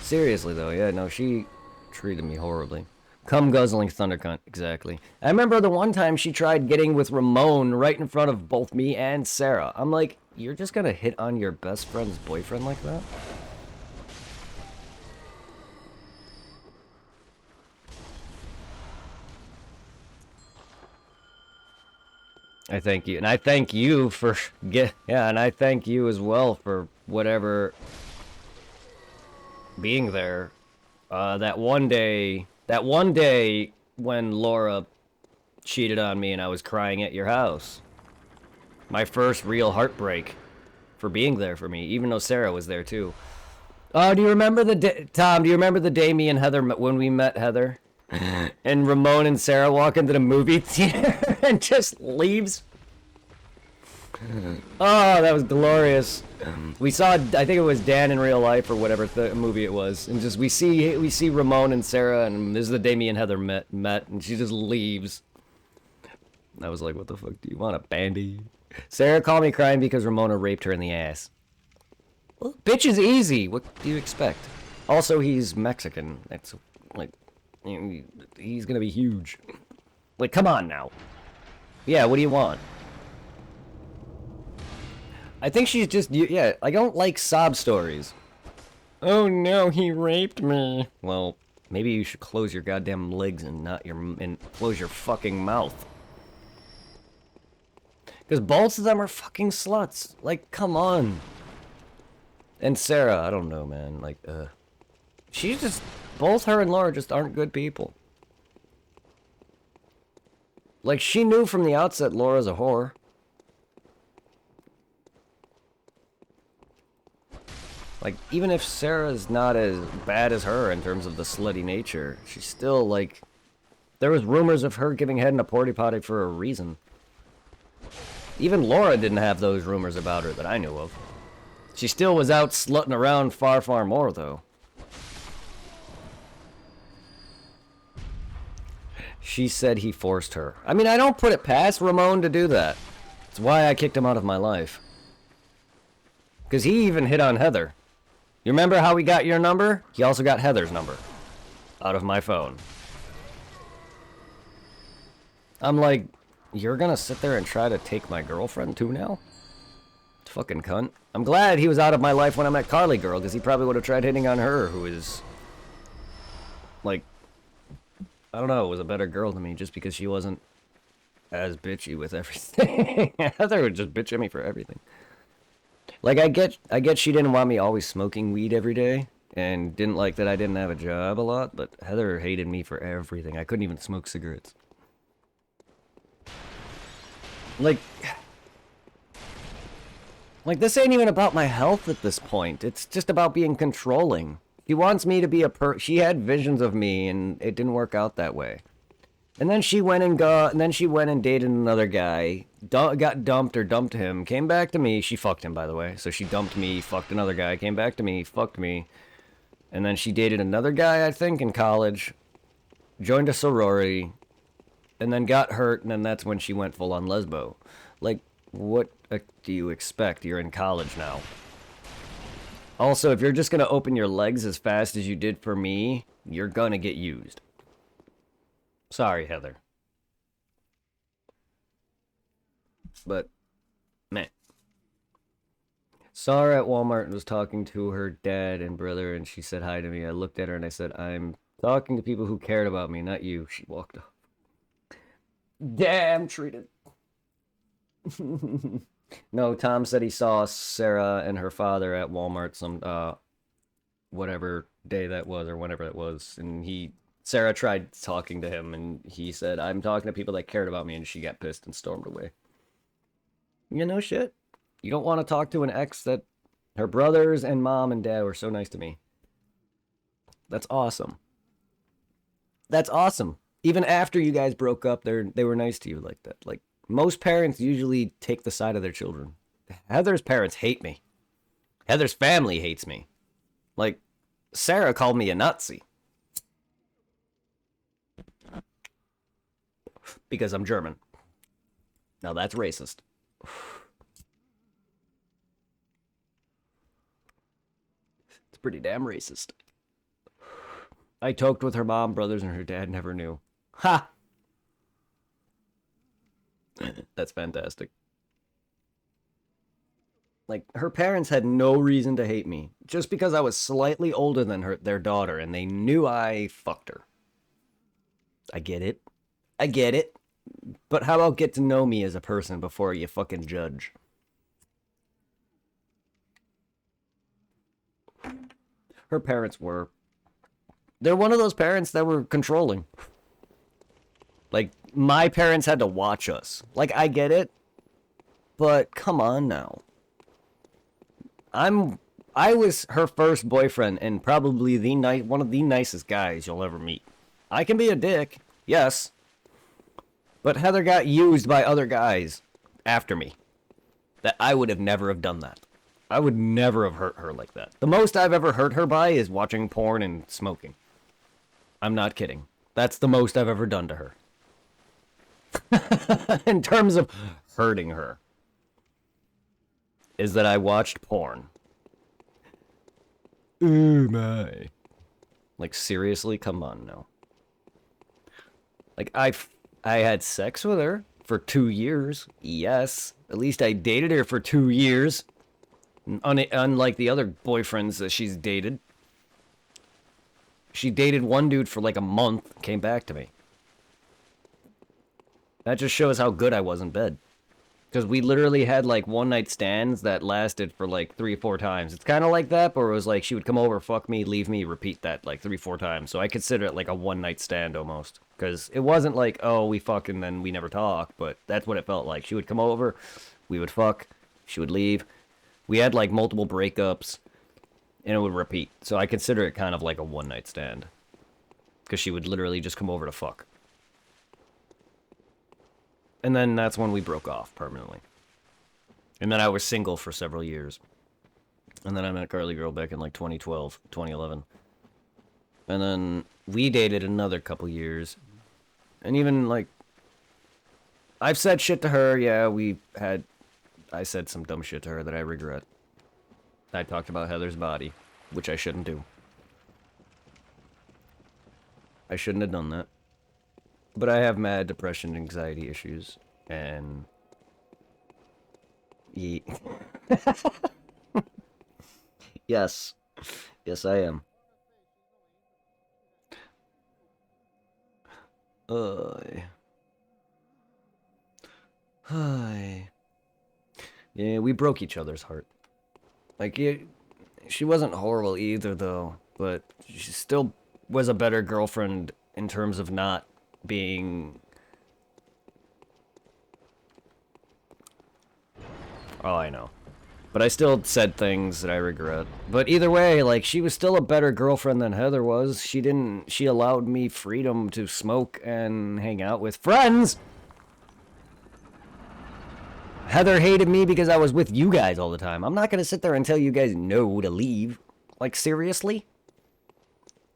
seriously, though, yeah, no, she treated me horribly. Cum guzzling thundercunt, exactly. I remember the one time she tried getting with Ramon right in front of both me and Sarah. I'm like, you're just gonna hit on your best friend's boyfriend like that? I thank you, and I thank you for and I thank you as well for whatever being there. That one day when Laura cheated on me and I was crying at your house. My first real heartbreak for being there for me, even though Sarah was there too. Oh, do you remember Tom? Do you remember the day me and Heather when we met Heather, and Ramon and Sarah walk into the movie theater and just leaves? Oh, that was glorious. We saw, I think it was Dan in Real Life or whatever movie it was, and just we see Ramon and Sarah, and this is the day me and Heather met, and she just leaves. I was like, what the fuck do you want, a bandy? Sarah called me crying because Ramona raped her in the ass. Well, bitch is easy. What do you expect? Also, he's Mexican. That's like, he's gonna be huge. Like, come on now. Yeah, what do you want? I think she's just, yeah, I don't like sob stories. Oh no, he raped me. Well, maybe you should close your goddamn legs and close your fucking mouth. Because both of them are fucking sluts. Like, come on. And Sarah, I don't know, man. Like, she's just, both her and Laura just aren't good people. Like, she knew from the outset Laura's a whore. Like, even if Sarah's not as bad as her in terms of the slutty nature, she's still, like... There was rumors of her giving head in a porta potty for a reason. Even Laura didn't have those rumors about her that I knew of. She still was out slutting around far, far more, though. She said he forced her. I mean, I don't put it past Ramon to do that. It's why I kicked him out of my life. Because he even hit on Heather. You remember how he got your number? He also got Heather's number. Out of my phone. I'm like, you're gonna sit there and try to take my girlfriend too now? Fucking cunt. I'm glad he was out of my life when I met Carly Girl, because he probably would have tried hitting on her, who is... Like... I don't know, was a better girl than me, just because she wasn't as bitchy with everything. Heather would just bitch at me for everything. Like, I get she didn't want me always smoking weed every day, and didn't like that I didn't have a job a lot, but Heather hated me for everything. I couldn't even smoke cigarettes. Like, this ain't even about my health at this point. It's just about being controlling. She wants me to be she had visions of me, and it didn't work out that way. And then she went and dated another guy, got dumped or dumped him, came back to me. She fucked him, by the way. So she dumped me, fucked another guy, came back to me, fucked me. And then she dated another guy, I think, in college, joined a sorority, and then got hurt, and then that's when she went full on lesbo. Like, what do you expect? You're in college now. Also, if you're just gonna open your legs as fast as you did for me, you're gonna get used. Sorry, Heather. But, man. Saw her at Walmart and was talking to her dad and brother, and she said hi to me. I looked at her and I said, I'm talking to people who cared about me, not you. She walked off. Damn, treated. No, Tom said he saw Sarah and her father at Walmart some, whatever day that was or whenever it was, and Sarah tried talking to him, and he said, I'm talking to people that cared about me, and she got pissed and stormed away. You know shit? You don't want to talk to an ex that her brothers and mom and dad were so nice to me. That's awesome. That's awesome. Even after you guys broke up, they were nice to you like that. Like, most parents usually take the side of their children. Heather's parents hate me. Heather's family hates me. Like, Sarah called me a Nazi. Because I'm German. Now that's racist. It's pretty damn racist. I toked with her mom, brothers, and her dad never knew. Ha! That's fantastic. Like, her parents had no reason to hate me. Just because I was slightly older than their daughter, and they knew I fucked her. I get it. I get it. But how about get to know me as a person before you fucking judge? Her parents were. They're one of those parents that were controlling. Like, my parents had to watch us. Like, I get it. But come on now. I'm I was her first boyfriend and probably one of the nicest guys you'll ever meet. I can be a dick, yes. But Heather got used by other guys after me. That I would have never have done that. I would never have hurt her like that. The most I've ever hurt her by is watching porn and smoking. I'm not kidding. That's the most I've ever done to her. In terms of hurting her. Is that I watched porn. Ooh, my. Like, seriously? Come on, no. Like, I had sex with her for 2 years. Yes. At least I dated her for 2 years. Unlike the other boyfriends that she's dated. She dated one dude for like a month, came back to me. That just shows how good I was in bed. Because we literally had like one night stands that lasted for like 3 or 4 times. It's kind of like that, but it was like she would come over, fuck me, leave me, repeat that like 3 or 4 times. So I consider it like a one night stand almost. Because it wasn't like, oh, we fuck and then we never talk, but that's what it felt like. She would come over, we would fuck, she would leave. We had like multiple breakups, and it would repeat. So I consider it kind of like a one night stand. Because she would literally just come over to fuck. And then that's when we broke off permanently. And then I was single for several years. And then I met Carly Girl back in like 2012, 2011. And then we dated another couple years. And even like, I've said shit to her. Yeah, I said some dumb shit to her that I regret. I talked about Heather's body, which I shouldn't do. I shouldn't have done that. But I have mad depression, anxiety issues, and... Yes. Yes, I am. Hi. Yeah, we broke each other's heart. Like, she wasn't horrible either, though, but she still was a better girlfriend in terms of not being... Oh, I know. But I still said things that I regret. But either way, like, she was still a better girlfriend than Heather was. She allowed me freedom to smoke and hang out with friends! Heather hated me because I was with you guys all the time. I'm not gonna sit there and tell you guys no to leave. Like, seriously?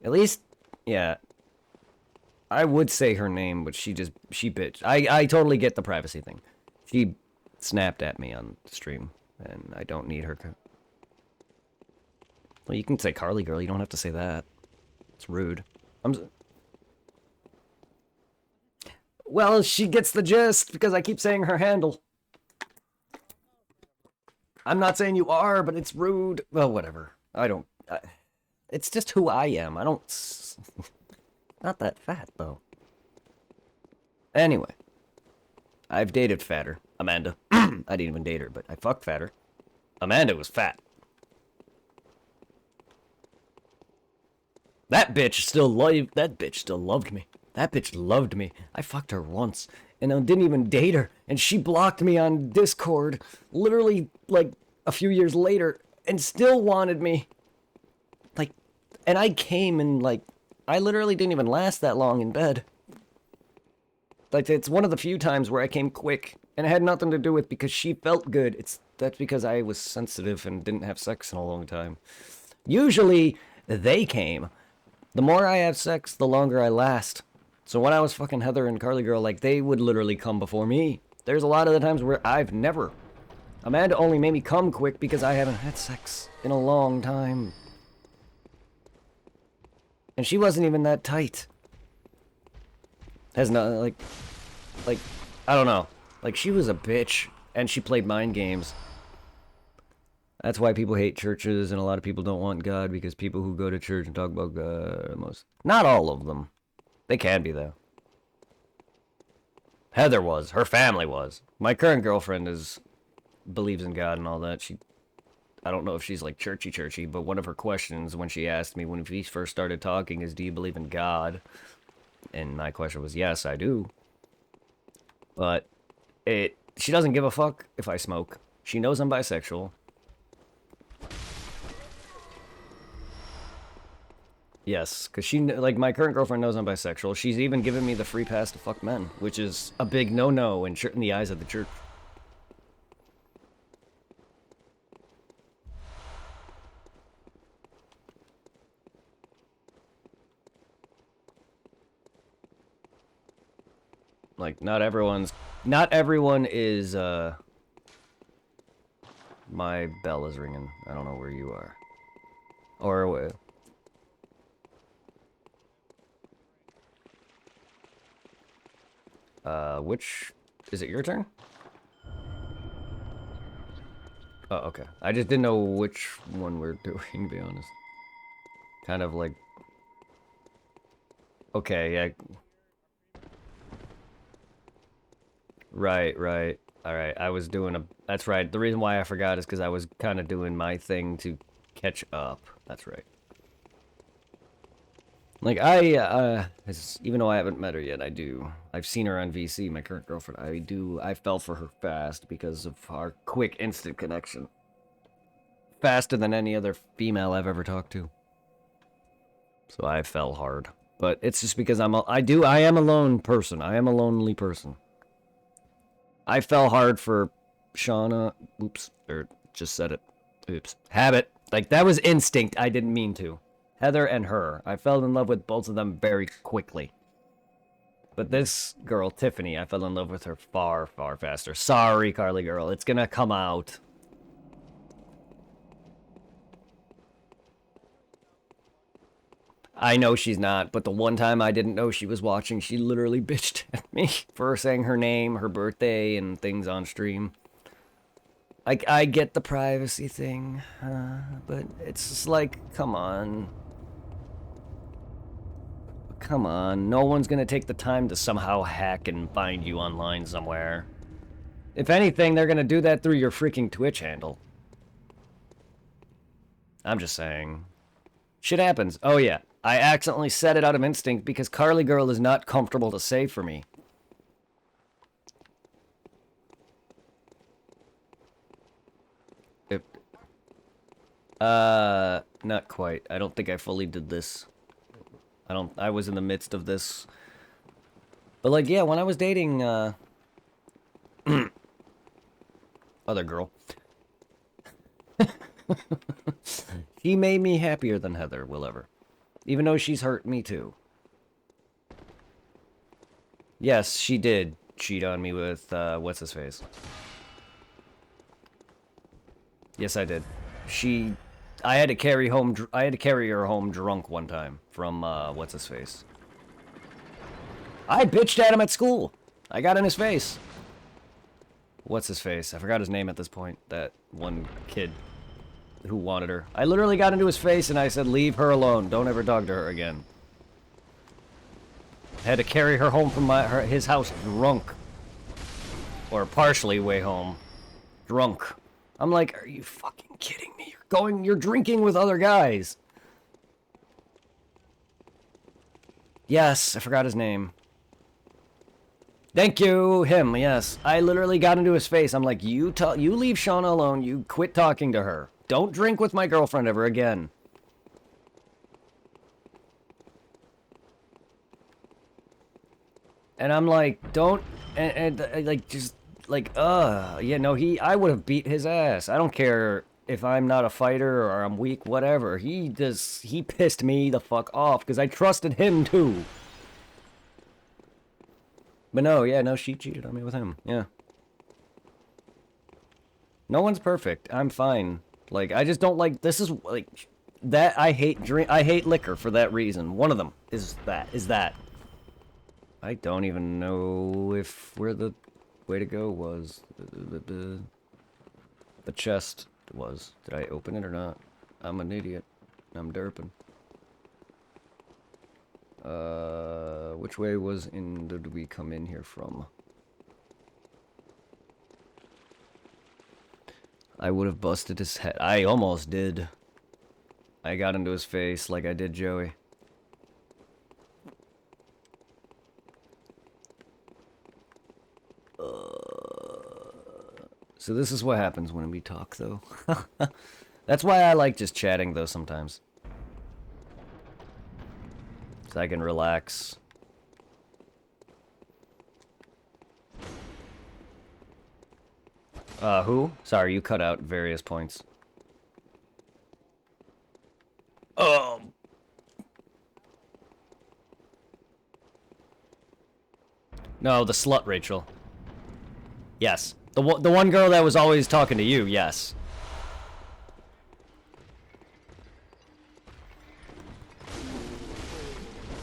At least, yeah. I would say her name, but she bitched. I totally get the privacy thing. She snapped at me on the stream, and I don't need her. Well, you can say Carly Girl, you don't have to say that. It's rude. Well, she gets the gist, because I keep saying her handle. I'm not saying you are, but it's rude. Well, whatever. It's just who I am. I don't... Not that fat, though. Anyway. I've dated fatter. Amanda. I didn't even date her, but I fucked fatter. Amanda was fat. That bitch still loved me. That bitch loved me. I fucked her once, and I didn't even date her, and she blocked me on Discord, literally, like, a few years later, and still wanted me. Like, and I came and, like, I literally didn't even last that long in bed. Like, it's one of the few times where I came quick, and it had nothing to do with because she felt good. That's because I was sensitive and didn't have sex in a long time. Usually, they came. The more I have sex, the longer I last. So when I was fucking Heather and Carly Girl, like, they would literally come before me. There's a lot of the times where I've never. Amanda only made me come quick because I haven't had sex in a long time. And she wasn't even that tight. Has no, like, I don't know. Like, she was a bitch, and she played mind games. That's why people hate churches, and a lot of people don't want God, because people who go to church and talk about God, not all of them. They can be, though. Heather was. Her family was. My current girlfriend believes in God and all that. I don't know if she's, like, churchy, but one of her questions when she asked me when we first started talking is, do you believe in God? And my question was, yes, I do. But she doesn't give a fuck if I smoke. She knows I'm bisexual. Yes, because she, like, my current girlfriend knows I'm bisexual. She's even given me the free pass to fuck men, which is a big no-no in the eyes of the church. Like, not everyone is, my bell is ringing. I don't know where you are. Or, which, is it your turn? Oh, okay. I just didn't know which one we're doing, to be honest. Kind of like, okay, yeah. Right. Alright, I was doing that's right. The reason why I forgot is because I was kind of doing my thing to catch up. That's right. Like, even though I haven't met her yet, I've seen her on VC, my current girlfriend. I fell for her fast because of our quick instant connection. Faster than any other female I've ever talked to. So I fell hard. But it's just because I am a lone person. I am a lonely person. I fell hard for Shauna. Oops. Or just said it. Oops. Habit. Like, that was instinct. I didn't mean to. Heather and her. I fell in love with both of them very quickly. But this girl, Tiffany, I fell in love with her far, far faster. Sorry, Carly girl. It's gonna come out. I know she's not, but the one time I didn't know she was watching, she literally bitched at me for saying her name, her birthday, and things on stream. I get the privacy thing, but it's just like, come on. Come on, no one's gonna take the time to somehow hack and find you online somewhere. If anything, they're gonna do that through your freaking Twitch handle. I'm just saying. Shit happens. Oh yeah, I accidentally said it out of instinct because Carly Girl is not comfortable to say for me. Not quite. I don't think I fully did this. I was in the midst of this. But like, yeah, when I was dating, other girl. She made me happier than Heather will ever. Even though she's hurt me too. Yes, she did cheat on me with, what's his face? Yes, I did. I had to carry her home drunk one time from, what's his face? I bitched at him at school. I got in his face. What's his face? I forgot his name at this point. That one kid who wanted her. I literally got into his face and I said, leave her alone. Don't ever talk to her again. I had to carry her home from his house drunk. Or partially way home. Drunk. I'm like, are you fucking kidding me? You're drinking with other guys. Yes, I forgot his name. Thank you, him, yes. I literally got into his face. I'm like, you leave Shauna alone. You quit talking to her. Don't drink with my girlfriend ever again. And I'm like, don't, and like, just, like, yeah, no, I would have beat his ass. I don't care if I'm not a fighter or I'm weak, whatever. He pissed me the fuck off because I trusted him too. But no, yeah, no, she cheated on me with him, yeah. No one's perfect. I'm fine. Like, I just don't like, this is, like, that, I hate liquor for that reason. One of them is that. I don't even know where the way to go was. The chest was. Did I open it or not? I'm an idiot. I'm derping. Which way did we come in here from? I would have busted his head. I almost did. I got into his face like I did Joey. So this is what happens when we talk, though. That's why I like just chatting, though, sometimes. So I can relax. Who? Sorry, you cut out at various points. No, the slut Rachel. Yes. The one girl that was always talking to you, yes.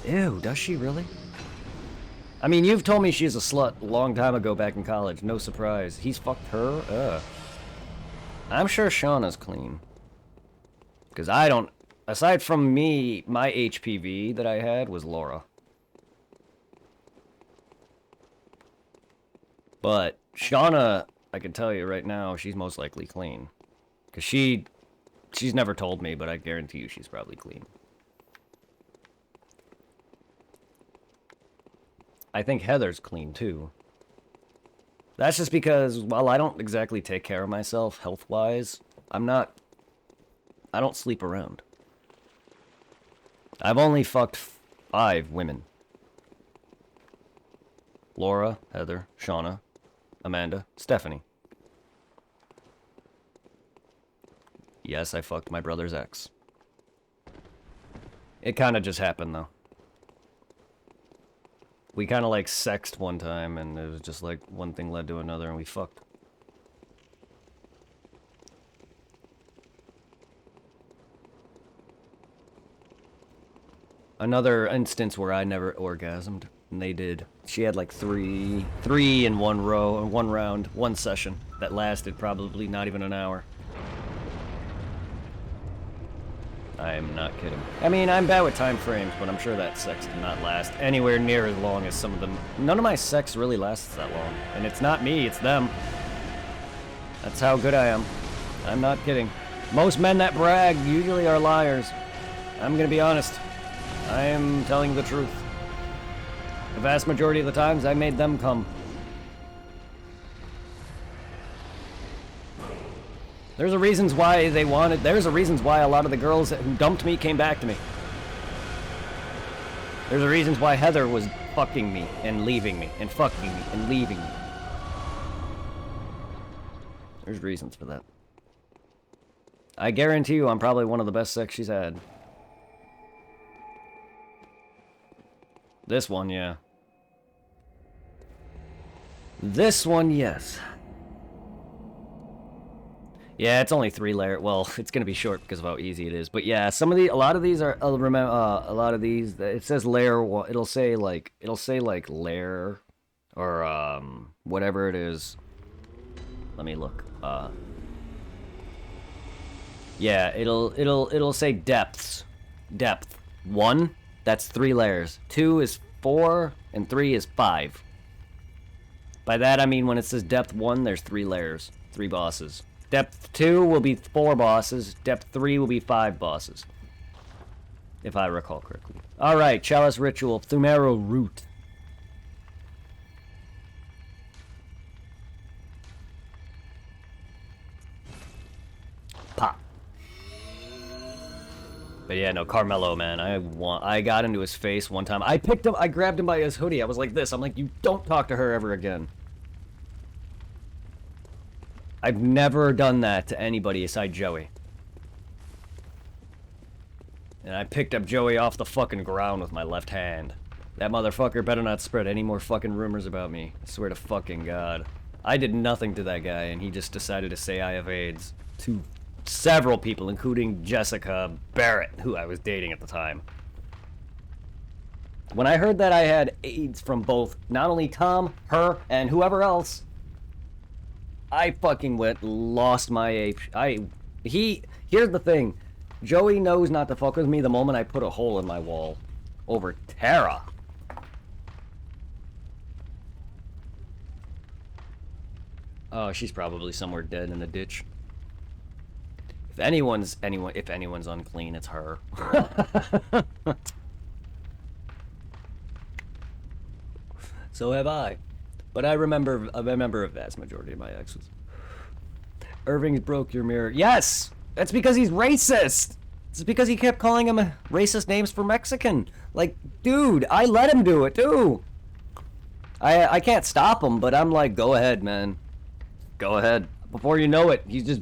Ew, does she really? I mean, you've told me she's a slut a long time ago back in college. No surprise. He's fucked her? Ugh. I'm sure Shauna's clean. Because I don't... Aside from me, my HPV that I had was Laura. But Shauna, I can tell you right now, she's most likely clean. Because she's never told me, but I guarantee you she's probably clean. I think Heather's clean, too. That's just because, while I don't exactly take care of myself, health-wise, I don't sleep around. I've only fucked 5 women. Laura, Heather, Shauna, Amanda, Stephanie. Yes, I fucked my brother's ex. It kind of just happened, though. We kind of, like, sexed one time, and it was just, like, one thing led to another, and we fucked. Another instance where I never orgasmed, and they did. She had, like, three in one row, one round, one session that lasted probably not even an hour. I am not kidding. I mean, I'm bad with time frames, but I'm sure that sex did not last anywhere near as long as some of them. None of my sex really lasts that long. And it's not me, it's them. That's how good I am. I'm not kidding. Most men that brag usually are liars. I'm gonna be honest. I am telling the truth. The vast majority of the times, I made them come. There's a reasons why they wanted. There's a reasons why a lot of the girls who dumped me came back to me. There's a reasons why Heather was fucking me and leaving me and fucking me and leaving me. There's reasons for that. I guarantee you, I'm probably one of the best sex she's had. This one, yeah. This one, yes. Yeah, it's only 3 layer. Well, it's gonna be short because of how easy it is. But yeah, a lot of these are. Remember, a lot of these. It says layer 1. It'll say like layer, or whatever it is. Let me look. Yeah, it'll say depths. Depth 1. That's 3 layers. 2 is 4, and 3 is 5. By that I mean when it says depth 1, there's 3 layers, 3 bosses. Depth 2 will be 4 bosses. Depth 3 will be 5 bosses. If I recall correctly. Alright, Chalice Ritual, Thumero Root. Pop. But yeah, no, Carmelo, man, I got into his face one time. I grabbed him by his hoodie. I was like this. I'm like, you don't talk to her ever again. I've never done that to anybody aside Joey. And I picked up Joey off the fucking ground with my left hand. That motherfucker better not spread any more fucking rumors about me. I swear to fucking God. I did nothing to that guy, and he just decided to say I have AIDS. To several people, including Jessica Barrett, who I was dating at the time. When I heard that I had AIDS from both, not only Tom, her, and whoever else, I fucking lost my ape. Here's the thing. Joey knows not to fuck with me the moment I put a hole in my wall. Over Tara. Oh, she's probably somewhere dead in a ditch. If anyone's unclean, it's her. So have I. But I remember a vast majority of my exes. Irving's broke your mirror. Yes! That's because he's racist! It's because he kept calling him racist names for Mexican. Like, dude, I let him do it too. I can't stop him, but I'm like, go ahead, man. Go ahead. Before you know it, he's just...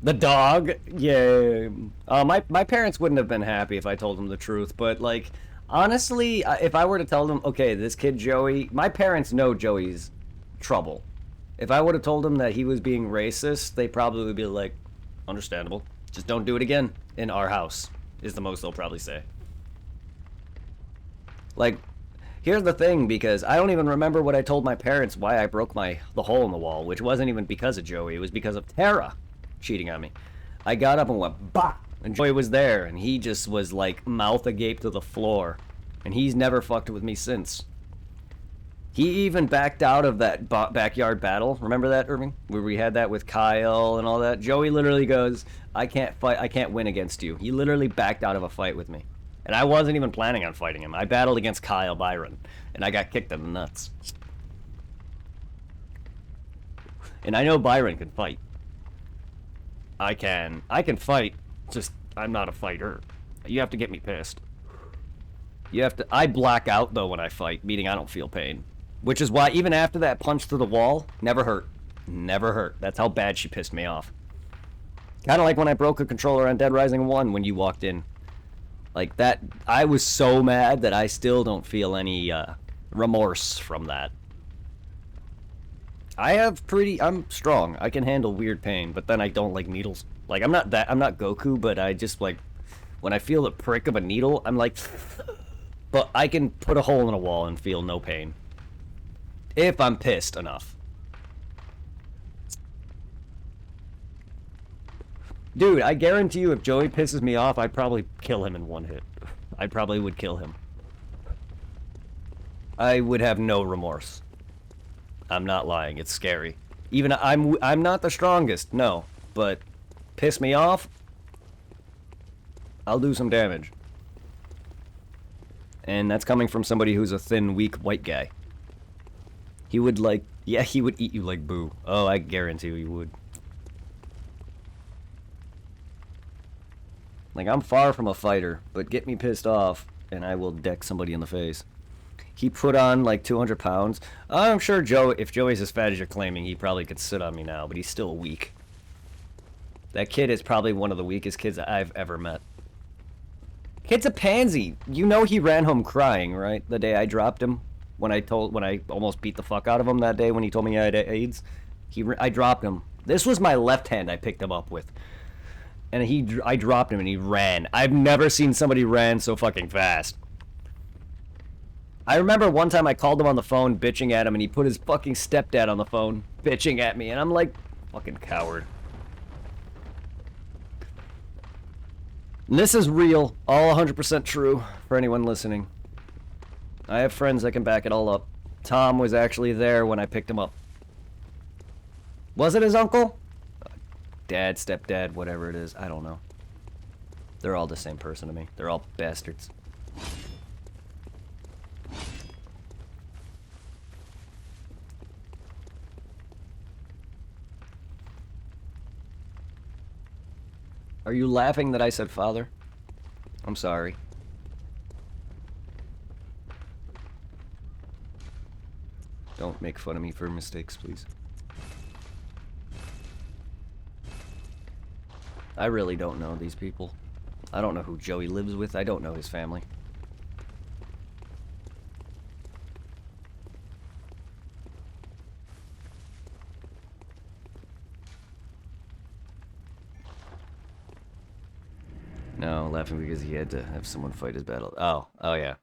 The dog? Yeah. My parents wouldn't have been happy if I told them the truth, but, like, honestly, if I were to tell them, okay, this kid Joey... My parents know Joey's trouble. If I would have told them that he was being racist, they probably would be like, understandable. Just don't do it again in our house, is the most they'll probably say. Like, here's the thing, because I don't even remember what I told my parents why I broke the hole in the wall, which wasn't even because of Joey. It was because of Tara cheating on me. I got up and went, bah! And Joey was there, and he just was, like, mouth agape to the floor. And he's never fucked with me since. He even backed out of that backyard battle. Remember that, Irving? Where we had that with Kyle and all that? Joey literally goes, I can't win against you. He literally backed out of a fight with me. And I wasn't even planning on fighting him. I battled against Kyle Byron, and I got kicked in the nuts. And I know Byron can fight. I can fight, just I'm not a fighter. You have to get me pissed. I black out, though, when I fight, meaning I don't feel pain. Which is why, even after that punch through the wall, never hurt. Never hurt. That's how bad she pissed me off. Kind of like when I broke a controller on Dead Rising 1 when you walked in. Like that, I was so mad that I still don't feel any remorse from that. I'm strong. I can handle weird pain, but then I don't like needles. Like, I'm not Goku, but I just, like, when I feel the prick of a needle, I'm like, but I can put a hole in a wall and feel no pain. If I'm pissed enough. Dude, I guarantee you if Joey pisses me off, I'd probably kill him in one hit. I probably would kill him. I would have no remorse. I'm not lying, it's scary. Even I'm not the strongest, no. But piss me off, I'll do some damage. And that's coming from somebody who's a thin, weak white guy. He would he would eat you like Boo. Oh, I guarantee you he would. Like, I'm far from a fighter, but get me pissed off, and I will deck somebody in the face. He put on, like, 200 pounds. I'm sure if Joey's as fat as you're claiming, he probably could sit on me now, but he's still weak. That kid is probably one of the weakest kids I've ever met. Kid's a pansy. You know he ran home crying, right? The day I dropped him. When I almost beat the fuck out of him that day when he told me I had AIDS. I dropped him. This was my left hand I picked him up with. And I dropped him and he ran. I've never seen somebody ran so fucking fast. I remember one time I called him on the phone bitching at him and he put his fucking stepdad on the phone bitching at me and I'm like, fucking coward. And this is real, all 100% true for anyone listening. I have friends that can back it all up. Tom was actually there when I picked him up. Was it his uncle? Dad, stepdad, whatever it is. I don't know. They're all the same person to me. They're all bastards. Are you laughing that I said father? I'm sorry. Don't make fun of me for mistakes, please. I really don't know these people. I don't know who Joey lives with. I don't know his family. No, laughing because he had to have someone fight his battle. Oh yeah.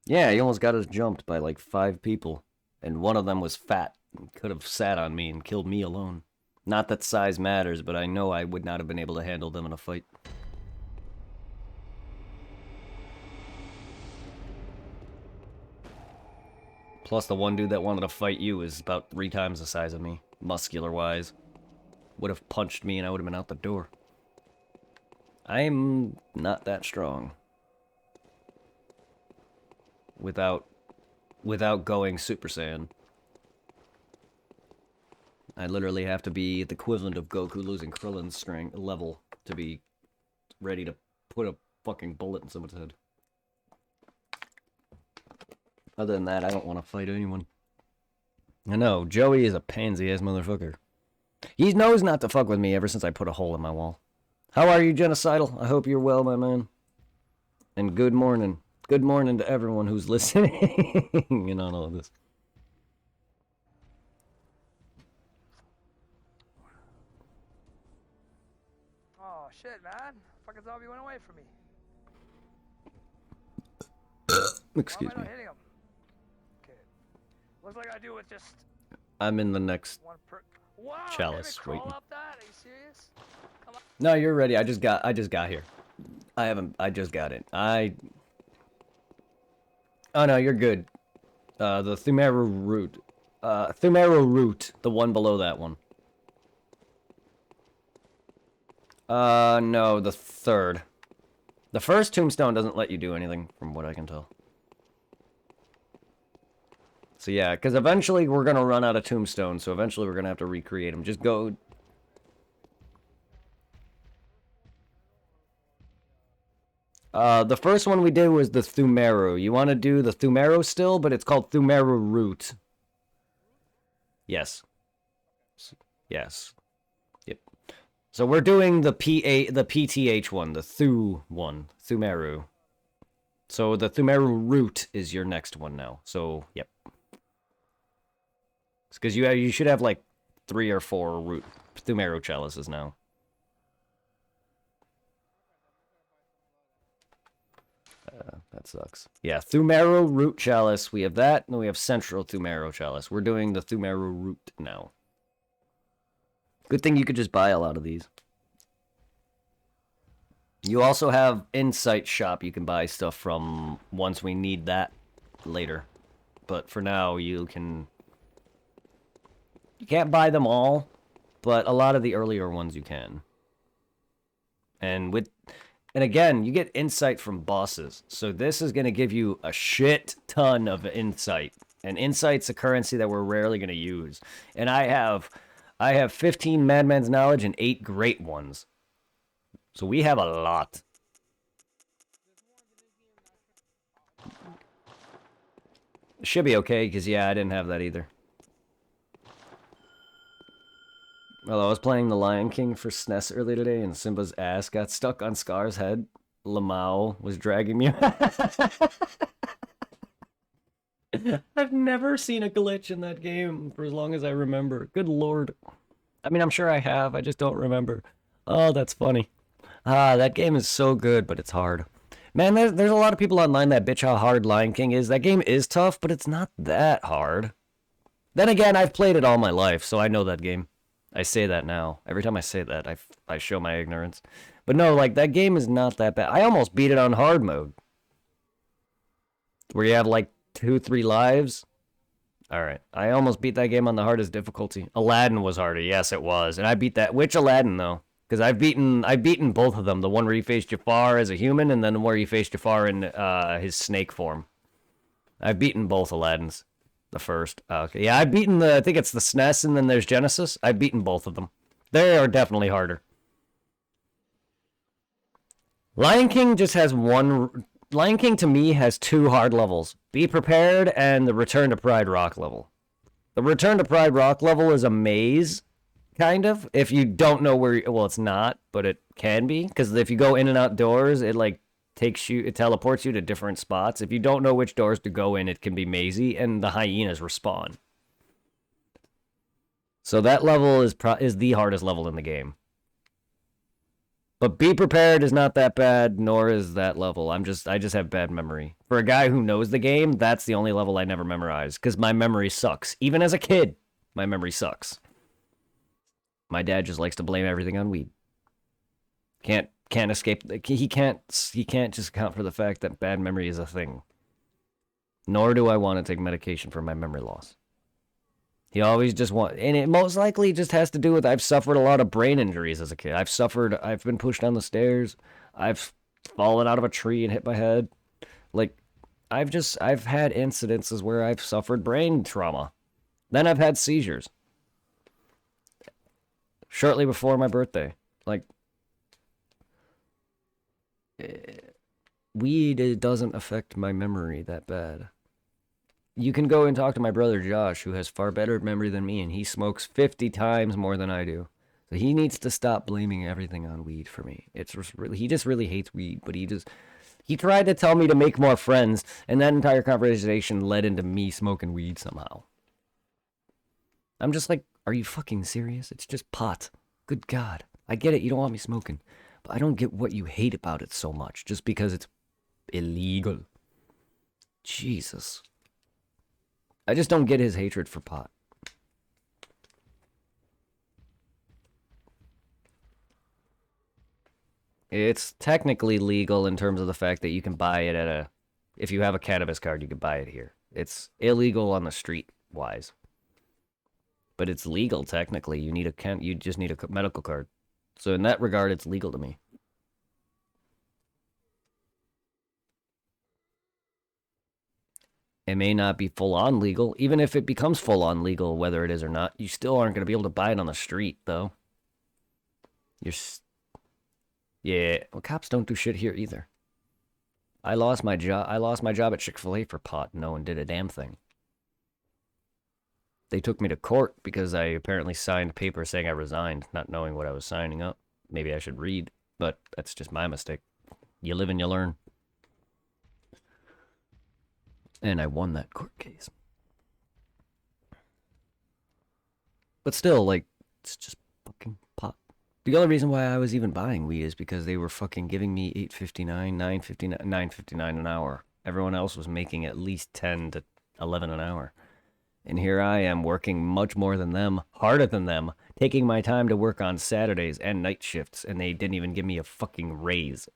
Yeah, he almost got us jumped by like 5 people. And one of them was fat and could have sat on me and killed me alone. Not that size matters, but I know I would not have been able to handle them in a fight. Plus the one dude that wanted to fight you is about 3 times the size of me, muscular-wise. Would have punched me and I would have been out the door. I'm not that strong. Without going Super Saiyan. I literally have to be the equivalent of Goku losing Krillin's strength level to be ready to put a fucking bullet in someone's head. Other than that, I don't want to fight anyone. I know, Joey is a pansy-ass motherfucker. He knows not to fuck with me ever since I put a hole in my wall. How are you, Genocidal? I hope you're well, my man. And good morning. Good morning to everyone who's listening and on all of this. Oh shit, man! Fucking zombie went away from me. Excuse Why am I me. not hitting him? Okay. Looks like I do with just I'm in the next one per. Wow! chalice Crawl waiting. up that? Are you serious? Come on. No, you're ready. I just got here. I just got it. Oh no, you're good. The Thumeru root. Thumeru root, the one below that one. No, the third. The first tombstone doesn't let you do anything, from what I can tell. So yeah, because eventually we're gonna run out of tombstones, so eventually we're gonna have to recreate them. Just go... the first one we did was the Thumeru. You want to do the Thumeru still, but it's called Thumeru root. Yes. Yes. Yep. So we're doing the PTH one, the Thu one, Thumeru. So the Thumeru root is your next one now. So, yep. Because you should have like 3 or 4 root Thumeru chalices now. That sucks. Yeah, Thumeru root chalice. We have that, and we have central Thumeru chalice. We're doing the Thumeru root now. Good thing you could just buy a lot of these. You also have Insight Shop you can buy stuff from once we need that later. But for now, you can't buy them all, but a lot of the earlier ones you can. And again, you get insight from bosses. So this is going to give you a shit ton of insight. And insight's a currency that we're rarely going to use. And I have 15 Madman's Knowledge and 8 Great Ones. So we have a lot. Should be okay, because yeah, I didn't have that either. Well, I was playing The Lion King for SNES earlier today, and Simba's ass got stuck on Scar's head. Lamau was dragging me. I've never seen a glitch in that game for as long as I remember. Good lord. I mean, I'm sure I have. I just don't remember. Oh, that's funny. That game is so good, but it's hard. Man, there's a lot of people online that bitch how hard Lion King is. That game is tough, but it's not that hard. Then again, I've played it all my life, so I know that game. I say that now. Every time I say that, I show my ignorance. But no, like, that game is not that bad. I almost beat it on hard mode. Where you have, like, 2-3 lives. Alright. I almost beat that game on the hardest difficulty. Aladdin was harder. Yes, it was. And I beat that. Which Aladdin, though? Because I've beaten both of them. The one where you face Jafar as a human, and then the where you face Jafar in his snake form. I've beaten both Aladdins. The first. Okay. Yeah, I've beaten I think it's the SNES, and then there's Genesis. I've beaten both of them. They are definitely harder. Lion King just has one... Lion King, to me, has 2 hard levels. Be Prepared and the Return to Pride Rock level. The Return to Pride Rock level is a maze, kind of. If you don't know where... Well, it's not, but it can be. Because if you go in and out doors, it, like, it teleports you to different spots. If you don't know which doors to go in, it can be mazy, and the hyenas respawn. So that level is the hardest level in the game. But Be Prepared is not that bad, nor is that level. I just have bad memory. For a guy who knows the game, that's the only level I never memorized, because my memory sucks. Even as a kid, my memory sucks. My dad just likes to blame everything on weed. Can't escape. He can't just account for the fact that bad memory is a thing. Nor do I want to take medication for my memory loss. He always just and it most likely just has to do with I've suffered a lot of brain injuries as a kid. I've been pushed down the stairs. I've fallen out of a tree and hit my head. Like, I've had incidences where I've suffered brain trauma. Then I've had seizures. Shortly before my birthday. Like, weed, it doesn't affect my memory that bad. You can go and talk to my brother Josh, who has far better memory than me, and he smokes 50 times more than I do. So he needs to stop blaming everything on weed for me. It's just really, he just really hates weed, but he tried to tell me to make more friends, and that entire conversation led into me smoking weed somehow. I'm just like, are you fucking serious? It's just pot. Good God. I get it, you don't want me smoking, but I don't get what you hate about it so much, just because it's illegal. Jesus. I just don't get his hatred for pot. It's technically legal in terms of the fact that you can buy it at a... If you have a cannabis card, you can buy it here. It's illegal on the street-wise. But it's legal, technically. You just need a medical card. So in that regard, it's legal to me. It may not be full-on legal. Even if it becomes full-on legal, whether it is or not, you still aren't going to be able to buy it on the street, though. Yeah, well, cops don't do shit here either. I lost my job at Chick-fil-A for pot. No one did a damn thing. They took me to court because I apparently signed papers saying I resigned, not knowing what I was signing up. Maybe I should read, but that's just my mistake. You live and you learn. And I won that court case. But still, like, it's just fucking pot. The only reason why I was even buying weed is because they were fucking giving me $8.59, $9.59 an hour. Everyone else was making at least $10 to $11 an hour. And here I am working much more than them, harder than them, taking my time to work on Saturdays and night shifts, and they didn't even give me a fucking raise.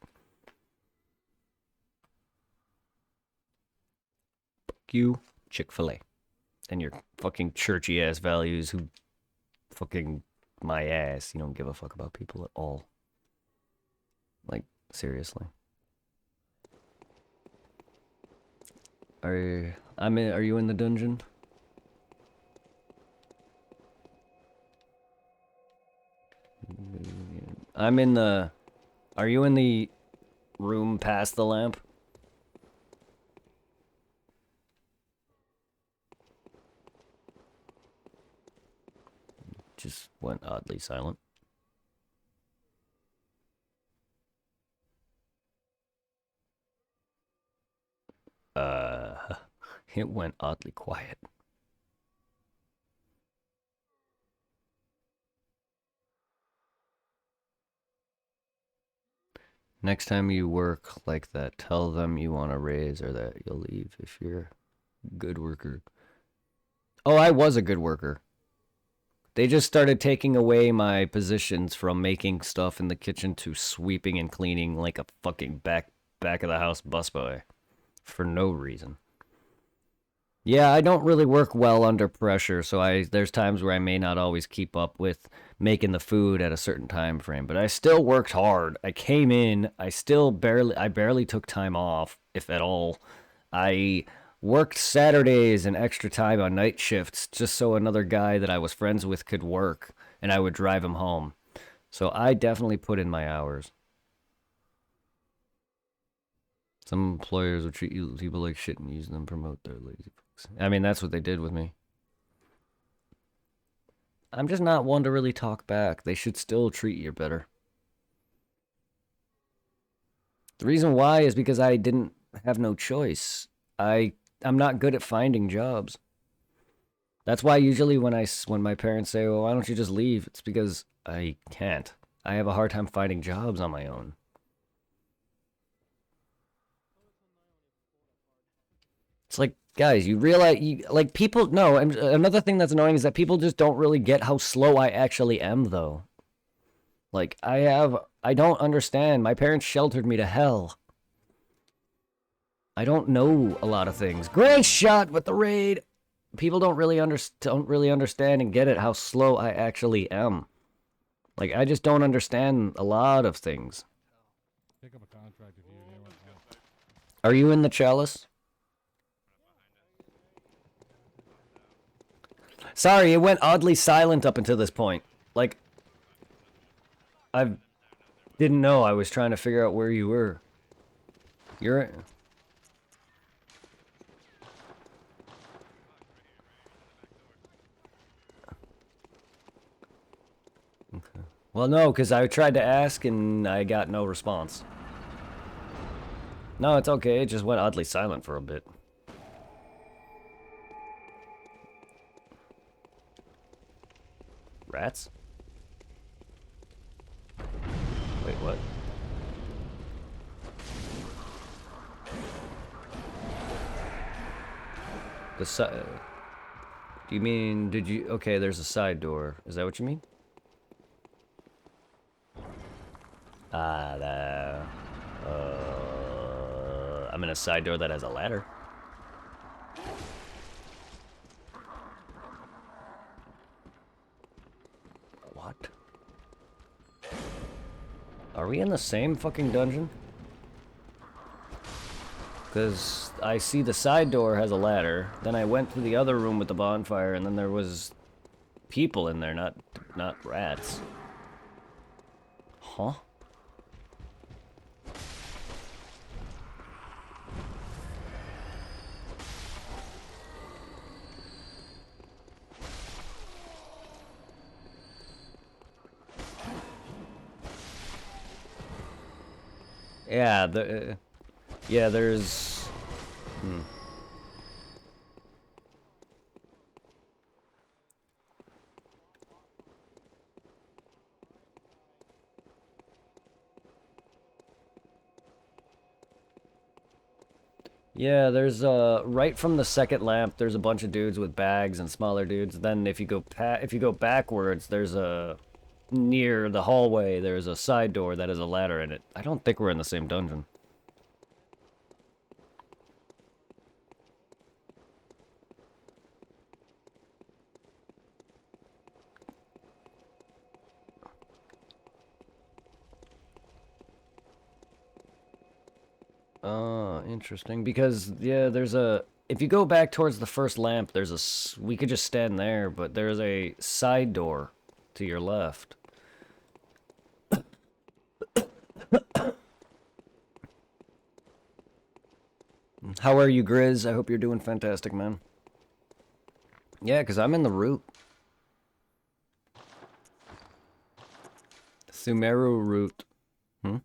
You, Chick-fil-A, and your fucking churchy ass values who fucking my ass. You don't give a fuck about people at all. Like, seriously. Are you in the dungeon? I'm in the... Are you in the room past the lamp? Just went oddly silent. It went oddly quiet. Next time you work like that, tell them you want a raise or that you'll leave if you're a good worker. Oh, I was a good worker. They just started taking away my positions from making stuff in the kitchen to sweeping and cleaning like a fucking back of the house busboy. For no reason. Yeah, I don't really work well under pressure, so there's times where I may not always keep up with making the food at a certain time frame, but I still worked hard. I came in, I barely took time off, if at all. I worked Saturdays and extra time on night shifts just so another guy that I was friends with could work, and I would drive him home. So I definitely put in my hours. Some employers will treat people like shit and use them to promote their lazy fucks. I mean, that's what they did with me. I'm just not one to really talk back. They should still treat you better. The reason why is because I didn't have no choice. I'm not good at finding jobs. That's why usually when my parents say, well, why don't you just leave? It's because I can't. I have a hard time finding jobs on my own. It's like, guys, you realize, people, no, and another thing that's annoying is that people just don't really get how slow I actually am, though. Like, I don't understand. My parents sheltered me to hell. I don't know a lot of things. Great shot with the raid! People don't really understand and get it how slow I actually am. Like, I just don't understand a lot of things. Pick up a contract if you want. Are you in the chalice? Sorry, it went oddly silent up until this point. Like, I didn't know. I was trying to figure out where you were. You're... Okay. Well, no, because I tried to ask and I got no response. No, it's okay. It just went oddly silent for a bit. Rats? Wait, what? The side... Do you mean, did you... Okay, there's a side door. Is that what you mean? I'm in a side door that has a ladder. What? Are we in the same fucking dungeon? Because I see the side door has a ladder, then I went to the other room with the bonfire, and then there was people in there, not rats. Huh? Yeah, there's... Yeah, there's right from the second lamp, there's a bunch of dudes with bags and smaller dudes. Then if you go backwards, there's a near the hallway, there's a side door that has a ladder in it. I don't think we're in the same dungeon. Interesting. Because, yeah, there's a... If you go back towards the first lamp, there's a... We could just stand there, but there's a side door to your left. How are you, Grizz? I hope you're doing fantastic, man. Yeah, because I'm in the route. Sumeru route. Hmm?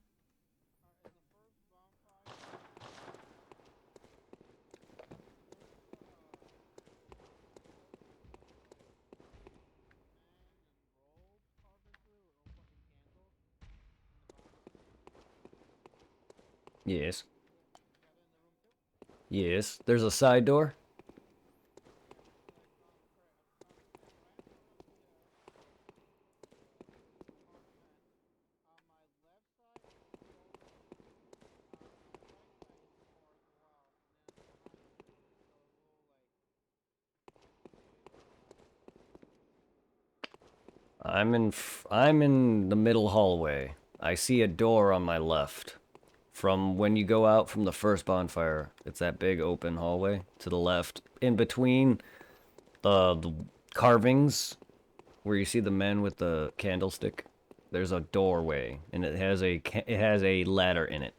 Yes. Yes. There's a side door? I'm in the middle hallway. I see a door on my left. From when you go out from the first bonfire, it's that big open hallway to the left. In between the carvings, where you see the men with the candlestick, there's a doorway, and it has a ladder in it.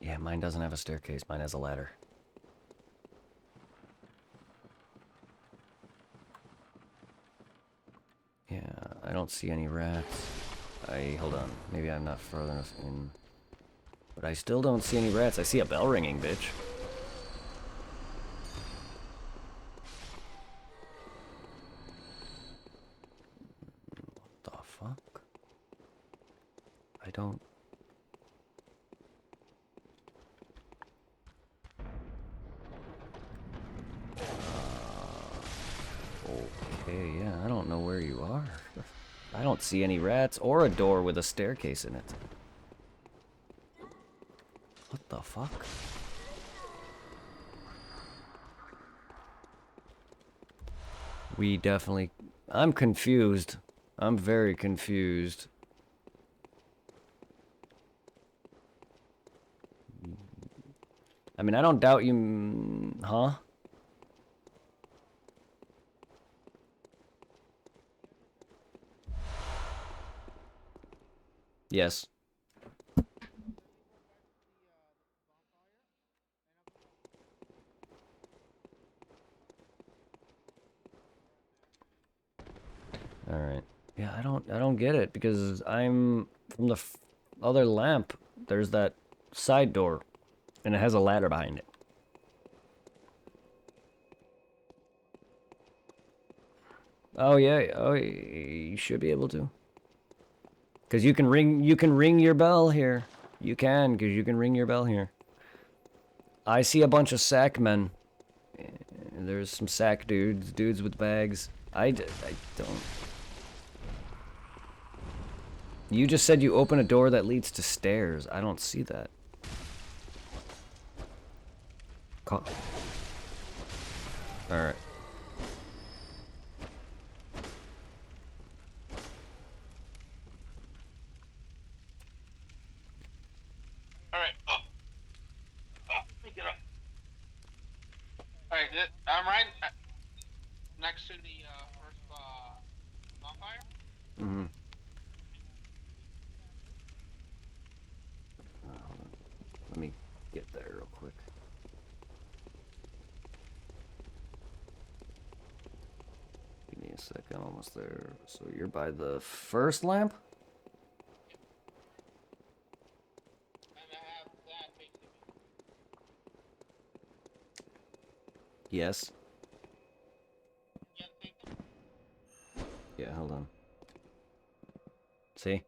Yeah, mine doesn't have a staircase. Mine has a ladder. Yeah, I don't see any rats. Hold on. Maybe I'm not far enough in. But I still don't see any rats. I see a bell ringing, bitch. What the fuck? I don't... Okay, yeah, I don't know where you are. I don't see any rats or a door with a staircase in it. What the fuck? We definitely... I'm confused. I'm very confused. I mean, I don't doubt you... Huh? Yes. All right. Yeah, I don't get it because I'm from the other lamp. There's that side door, and it has a ladder behind it. Oh yeah. Oh, you should be able to. Cause you can ring your bell here. You can, cause you can ring your bell here. I see a bunch of sack men. There's some sack dudes with bags. I don't. You just said you open a door that leads to stairs. I don't see that. All right. Alright. Let me get up. Alright, I'm right next to the first bonfire. Mm-hmm. Let me get there real quick. Give me a sec, I'm almost there. So you're by the first lamp? Yes. Yeah, hold on. See?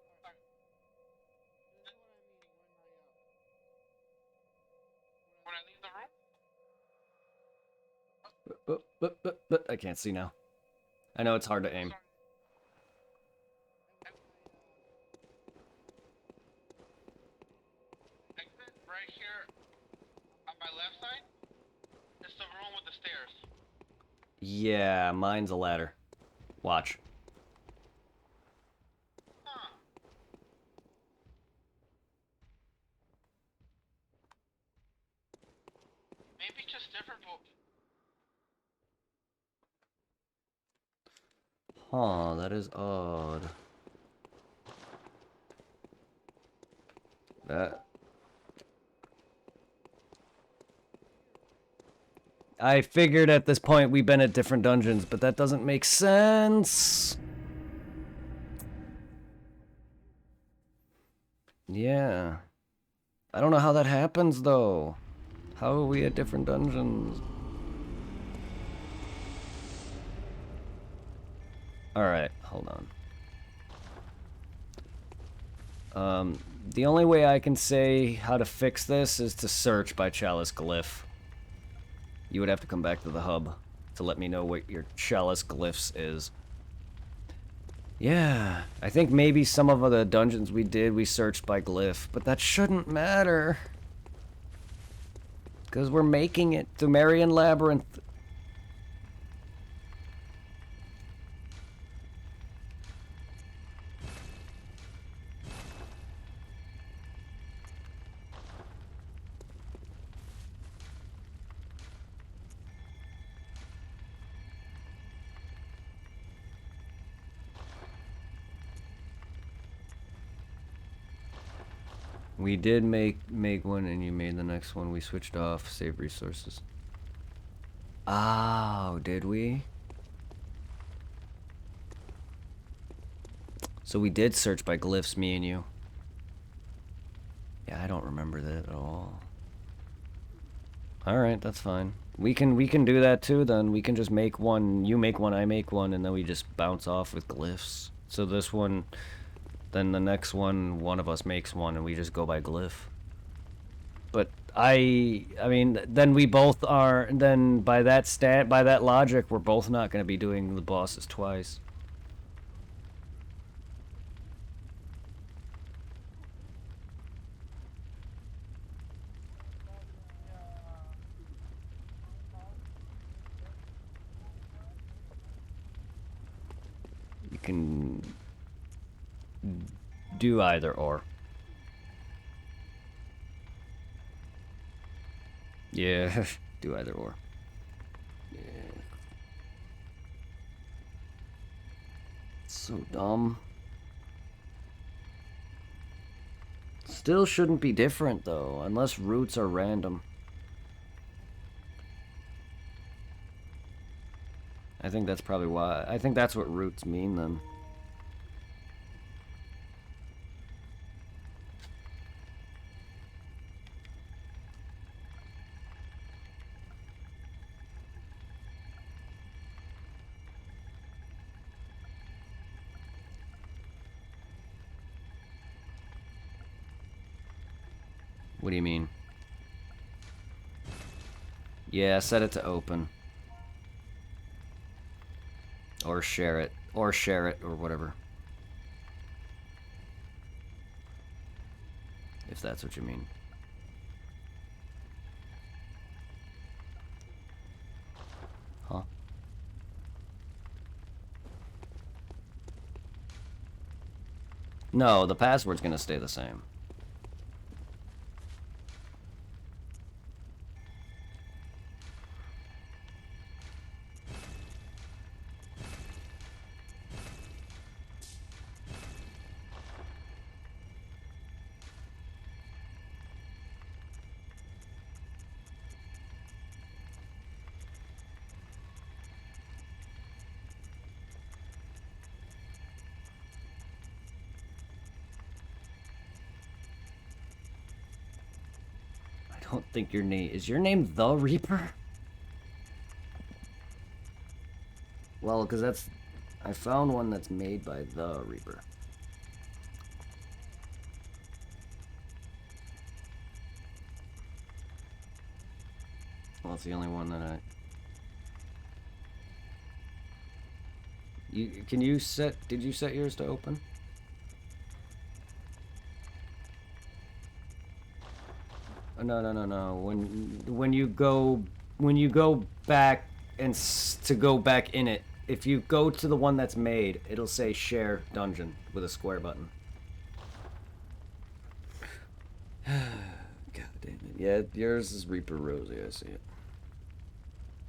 When I leave the room? But I can't see now. I know it's hard to aim. Exit right here on my left side. It's the room with the stairs. Yeah, mine's a ladder. Watch. Huh. Maybe just different Huh, that is odd. That... I figured at this point we've been at different dungeons, but that doesn't make sense. Yeah. I don't know how that happens, though. How are we at different dungeons? Alright, hold on. The only way I can say how to fix this is to search by Chalice Glyph. You would have to come back to the hub to let me know what your Chalice Glyphs is. Yeah, I think maybe some of the dungeons we searched by glyph, but that shouldn't matter. Because we're making it to Marion Labyrinth. We did make one, and you made the next one. We switched off, save resources. Oh, did we? So we did search by glyphs, me and you. Yeah, I don't remember that at all. Alright, that's fine. We can do that too, then. We can just make one, you make one, I make one, and then we just bounce off with glyphs. So this one... Then the next one of us makes one, and we just go by glyph. But I mean, then we both are. Then by that logic, we're both not going to be doing the bosses twice. You can Do either or. Yeah, do either or. Yeah. So dumb. Still shouldn't be different though, unless roots are random. I think that's probably why. I think that's what roots mean then. What do you mean? Yeah, set it to open. Or share it. Or share it, or whatever. If that's what you mean. Huh? No, the password's gonna stay the same. I don't think your name... Is your name The Reaper? Well, because that's... I found one that's made by The Reaper. Well, it's the only one that I... Can you set... Did you set yours to open? No. When you go back and to go back in it, if you go to the one that's made, it'll say share dungeon with a square button. God damn it. Yeah, yours is Reaper Rosie, I see it.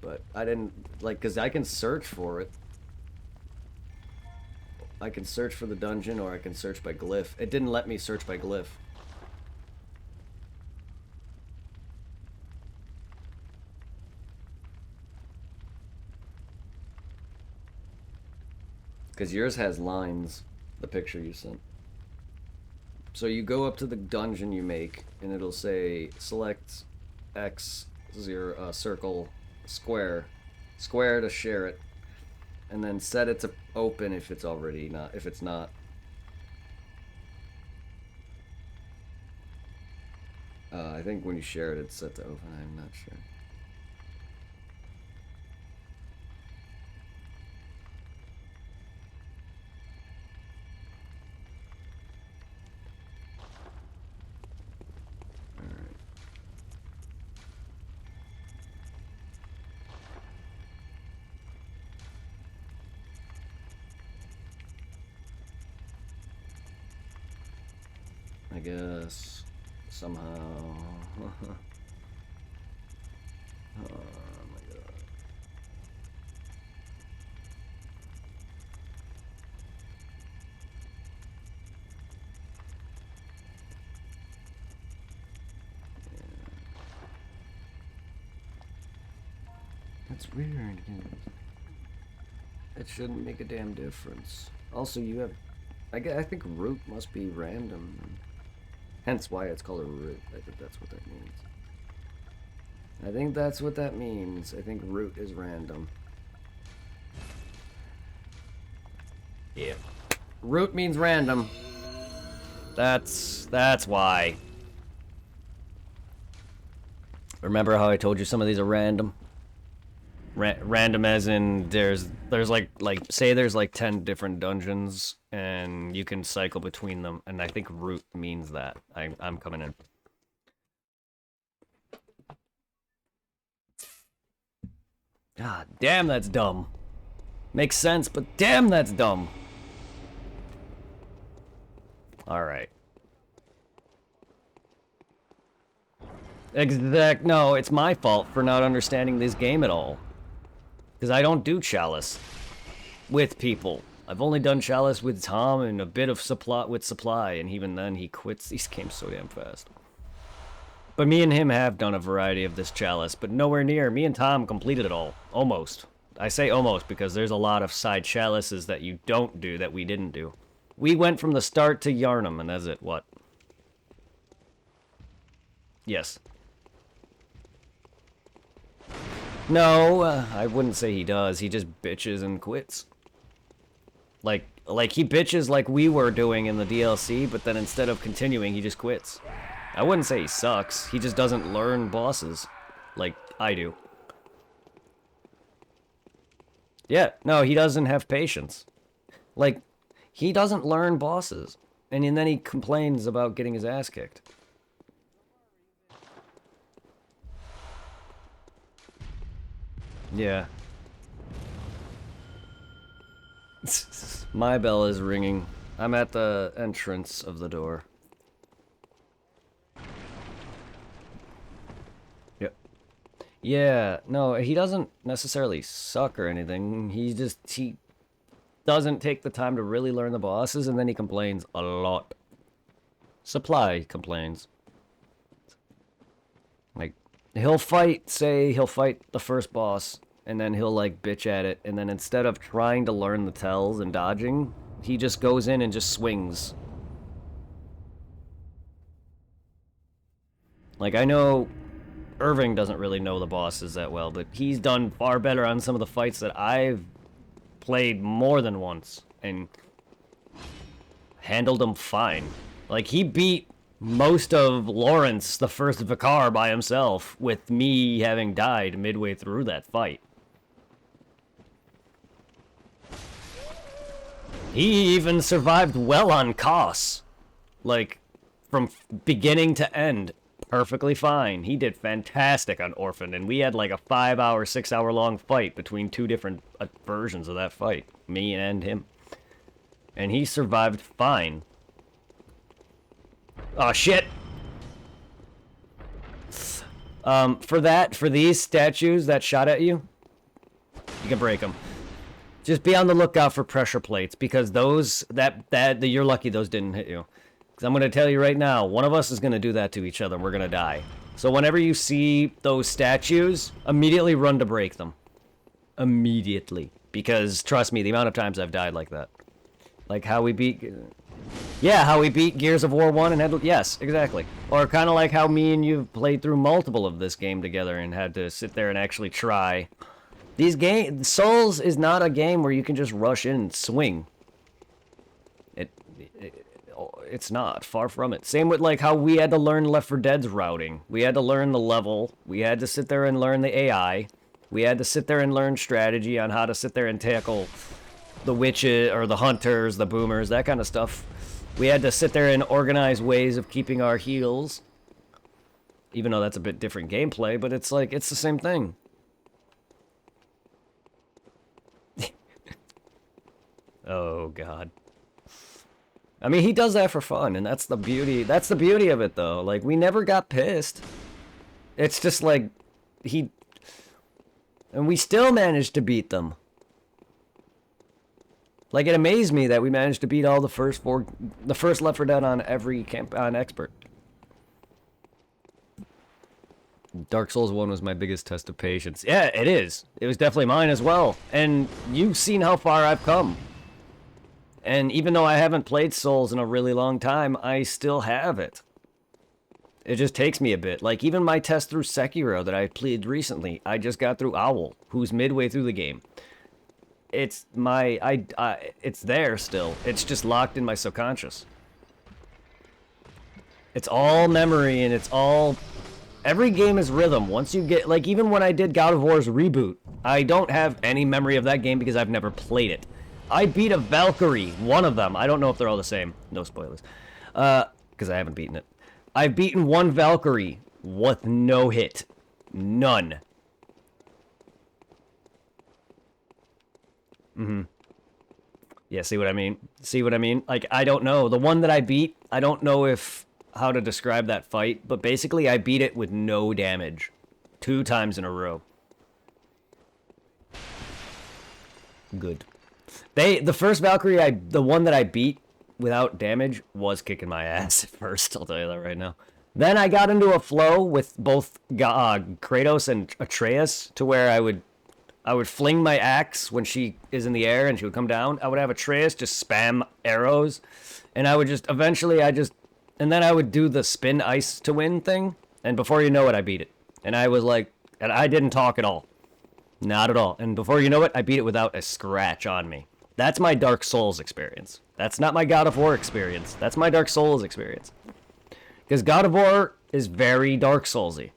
But I didn't, like, because I can search for it. I can search for the dungeon or I can search by glyph. It didn't let me search by glyph. Because yours has lines, the picture you sent. So you go up to the dungeon you make, and it'll say select X, circle, square to share it, and then set it to open if it's already not, if it's not. I think when you share it, it's set to open, I'm not sure. I guess somehow. Oh my god. That's weird. It shouldn't make a damn difference. Also, you have... I think root must be random. Hence why it's called a root. I think that's what that means. I think that's what that means. I think root is random. Yeah. Root means random. That's why. Remember how I told you some of these are random? Random as in there's like say there's like 10 different dungeons and you can cycle between them, and I think root means that. I'm coming in. God damn, that's dumb. Makes sense, but damn, that's dumb. Alright. No, it's my fault for not understanding this game at all. Because I don't do Chalice with people. I've only done Chalice with Tom and a bit of Supply, and even then he quits these games so damn fast. But me and him have done a variety of this Chalice, but nowhere near. Me and Tom completed it all. Almost. I say almost because there's a lot of side Chalices that you don't do that we didn't do. We went from the start to Yarnum, and that's it. What? Yes. No, I wouldn't say he does. He just bitches and quits. Like he bitches like we were doing in the DLC, but then instead of continuing, he just quits. I wouldn't say he sucks. He just doesn't learn bosses like I do. Yeah, no, he doesn't have patience. Like, he doesn't learn bosses. And then he complains about getting his ass kicked. Yeah. My bell is ringing. I'm at the entrance of the door. Yep. Yeah, no, he doesn't necessarily suck or anything. He doesn't take the time to really learn the bosses, and then he complains a lot. Supply complains. Like, he'll fight the first boss, and then he'll, like, bitch at it, and then instead of trying to learn the tells and dodging, he just goes in and just swings. Like, I know Irving doesn't really know the bosses that well, but he's done far better on some of the fights that I've played more than once, and handled them fine. Like, he beat most of Lawrence, the first Vicar, by himself, with me having died midway through that fight. He even survived well on Koss. Like, from beginning to end, perfectly fine. He did fantastic on Orphan, and we had like a 5-hour, 6-hour long fight between two different versions of that fight. Me and him. And he survived fine. Oh, shit! For these statues that shot at you, you can break them. Just be on the lookout for pressure plates, because those, you're lucky those didn't hit you. Because I'm going to tell you right now, one of us is going to do that to each other, and we're going to die. So whenever you see those statues, immediately run to break them. Immediately. Because, trust me, the amount of times I've died like that. Like how we beat... Yeah, how we beat Gears of War 1 and had... Yes, exactly. Or kind of like how me and you played through multiple of this game together and had to sit there and actually try. Souls is not a game where you can just rush in and swing. It's not. Far from it. Same with like how we had to learn Left 4 Dead's routing. We had to learn the level. We had to sit there and learn the AI. We had to sit there and learn strategy on how to sit there and tackle the witches or the hunters, the boomers, that kind of stuff. We had to sit there and organize ways of keeping our heals. Even though that's a bit different gameplay, but it's like, it's the same thing. Oh, God. I mean, he does that for fun, and that's the beauty. That's the beauty of it, though. Like, we never got pissed. It's just like, and we still managed to beat them. Like, it amazed me that we managed to beat all the first Left 4 Dead on every on expert. Dark Souls 1 was my biggest test of patience. Yeah, it is. It was definitely mine as well. And you've seen how far I've come. And even though I haven't played Souls in a really long time, I still have it. It just takes me a bit. Like, even my test through Sekiro that I played recently, I just got through Owl, who's midway through the game. It's it's there still. It's just locked in my subconscious. It's all memory, and it's all... Every game is rhythm. Once you get... Like, even when I did God of War's reboot, I don't have any memory of that game because I've never played it. I beat a Valkyrie, one of them. I don't know if they're all the same. No spoilers. Because I haven't beaten it. I've beaten one Valkyrie with no hit. None. Yeah, see what I mean? See what I mean? Like, I don't know. The one that I beat, I don't know how to describe that fight, but basically I beat it with no damage. 2 times in a row. Good. The first Valkyrie, the one that I beat without damage, was kicking my ass at first, I'll tell you that right now. Then I got into a flow with both Kratos and Atreus, to where I would fling my axe when she is in the air and she would come down. I would have Atreus just spam arrows, and I would just, eventually and then I would do the spin ice to win thing, and before you know it, I beat it. And I was like, and I didn't talk at all. Not at all. And before you know it, I beat it without a scratch on me. That's my Dark Souls experience. That's not my God of War experience. That's my Dark Souls experience. Because God of War is very Dark Soulsy.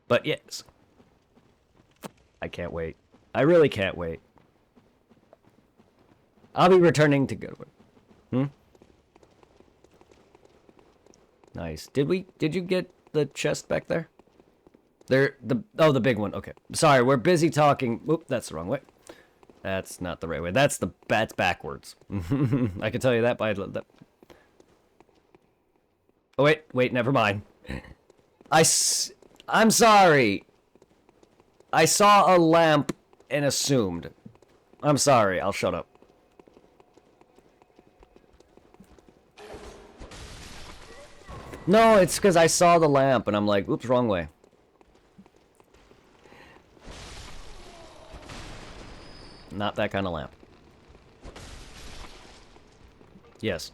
But yes. I can't wait. I really can't wait. I'll be returning to Goodwood. Nice. Did you get the chest back there? The big one. Okay. Sorry, we're busy talking. Oop, that's the wrong way. That's not the right way. That's backwards. I can tell you that by that. Oh wait, never mind. I'm sorry. I saw a lamp and assumed. I'm sorry, I'll shut up. No, it's because I saw the lamp and I'm like, oops, wrong way. Not that kind of lamp. Yes.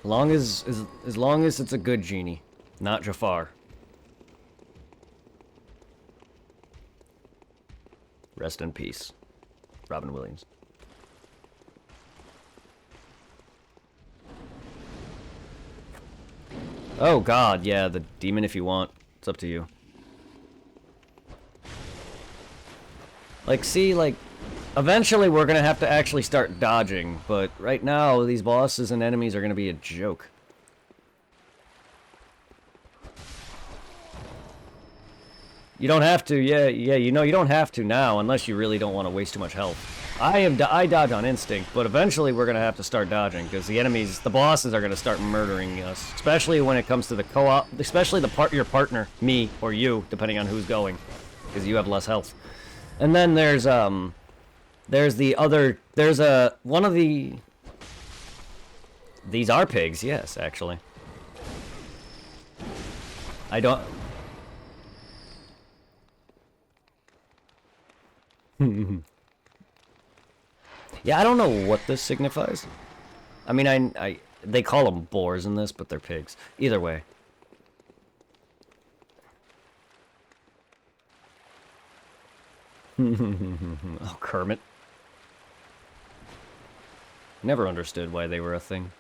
As long as it's a good genie, not Jafar. Rest in peace, Robin Williams. Oh God, yeah, the demon if you want. It's up to you. Like, see, like, eventually we're gonna have to actually start dodging, but right now these bosses and enemies are gonna be a joke. You don't have to, yeah, you know, you don't have to now unless you really don't want to waste too much health. I dodge on instinct, but eventually we're gonna have to start dodging because the bosses are gonna start murdering us, especially when it comes to the co-op, especially your partner, me or you, depending on who's going, because you have less health. And then there's one of the. These are pigs, yes, actually. I don't. Yeah, I don't know what this signifies. I mean, they call them boars in this, but they're pigs. Either way. Oh, Kermit. Never understood why they were a thing.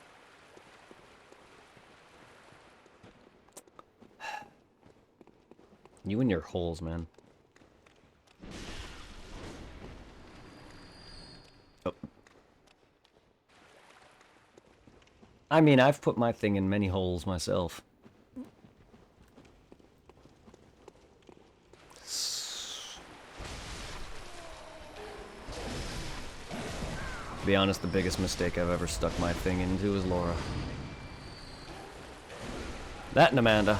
You and your holes, man. Oh. I mean, I've put my thing in many holes myself. To be honest, the biggest mistake I've ever stuck my thing into is Laura. That and Amanda.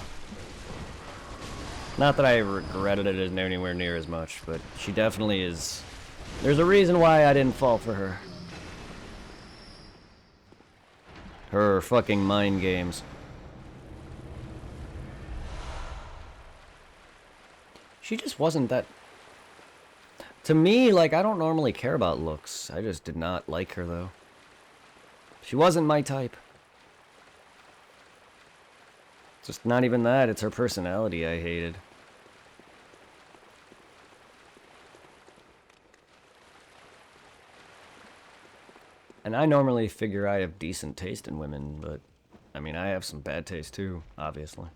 Not that I regretted it anywhere near as much, but she definitely is. There's a reason why I didn't fall for her. Her fucking mind games. She just wasn't that... To me, like, I don't normally care about looks. I just did not like her, though. She wasn't my type. Just not even that, it's her personality I hated. And I normally figure I have decent taste in women, but... I mean, I have some bad taste, too, obviously.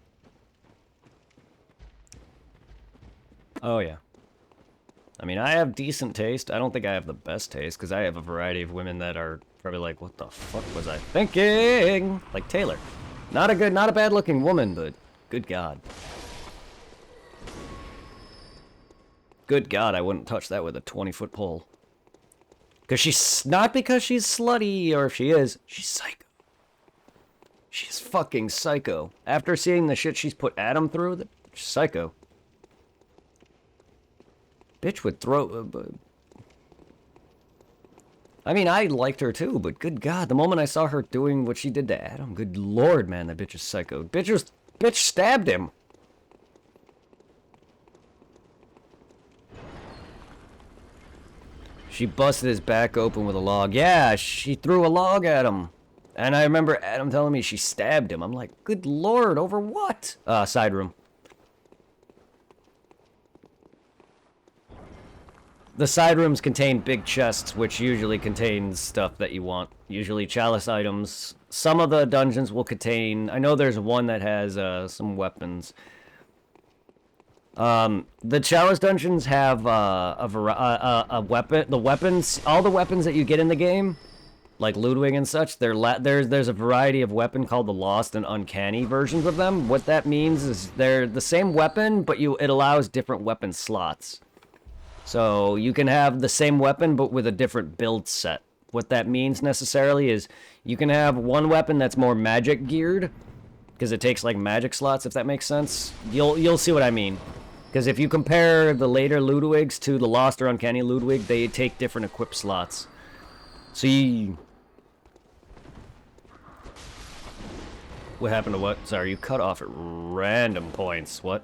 Oh, yeah. I mean, I have decent taste. I don't think I have the best taste, because I have a variety of women that are probably like, what the fuck was I thinking? Like Taylor. Not a bad looking woman, but good God. Good God, I wouldn't touch that with a 20-foot pole. Because she's not because she's slutty, or if she is, she's psycho. She's fucking psycho. After seeing the shit she's put Adam through, she's psycho. Bitch would throw... I mean, I liked her too, but good God, the moment I saw her doing what she did to Adam, good Lord, man, that bitch is psycho. Bitch stabbed him. She busted his back open with a log. Yeah, she threw a log at him. And I remember Adam telling me she stabbed him. I'm like, good Lord, over what? Side room. The side rooms contain big chests, which usually contains stuff that you want. Usually chalice items. Some of the dungeons will contain... I know there's one that has some weapons. The chalice dungeons have a weapon... The weapons... All the weapons that you get in the game, like Ludwig and such, there's a variety of weapon called the Lost and Uncanny versions of them. What that means is they're the same weapon, but it allows different weapon slots. So you can have the same weapon, but with a different build set. What that means necessarily is you can have one weapon that's more magic geared, because it takes like magic slots, if that makes sense. You'll see what I mean. Because if you compare the later Ludwigs to the Lost or Uncanny Ludwig, they take different equip slots. So what happened to what? Sorry, you cut off at random points. What?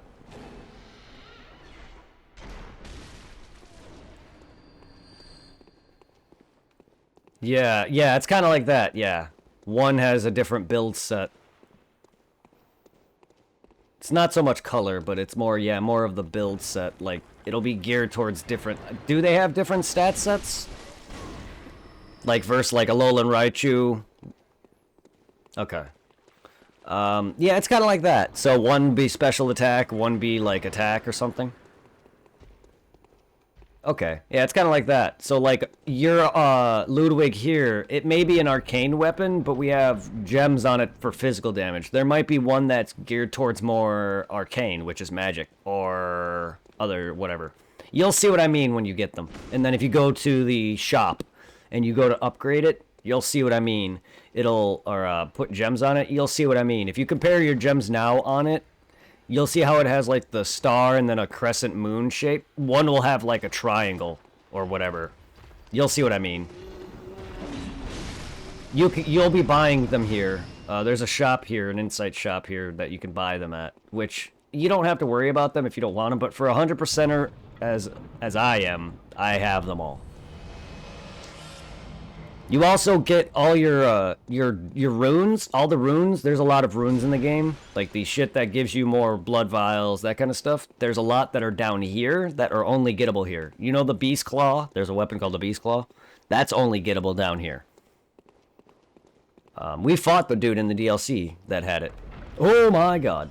Yeah, it's kind of like that, yeah. One has a different build set. It's not so much color, but it's more, yeah, more of the build set. Like, it'll be geared towards different... Do they have different stat sets? Like, versus, like, Alolan Raichu? Okay. Yeah, it's kind of like that. So, one be special attack, one be, like, attack or something. Okay, yeah, it's kind of like that. So, like, your Ludwig here, it may be an arcane weapon, but we have gems on it for physical damage. There might be one that's geared towards more arcane, which is magic, or other whatever. You'll see what I mean when you get them. And then if you go to the shop and you go to upgrade it, you'll see what I mean. It'll, or put gems on it, you'll see what I mean. If you compare your gems now on it, you'll see how it has, like, the star and then a crescent moon shape. One will have, like, a triangle or whatever. You'll see what I mean. You'll be buying them here. There's a shop here, an insight shop here that you can buy them at, which you don't have to worry about them if you don't want them, but for 100%er, as I am, I have them all. You also get all your runes, all the runes. There's a lot of runes in the game. Like the shit that gives you more blood vials, that kind of stuff. There's a lot that are down here that are only gettable here. You know the Beast Claw? There's a weapon called the Beast Claw. That's only gettable down here. We fought the dude in the DLC that had it. Oh my god.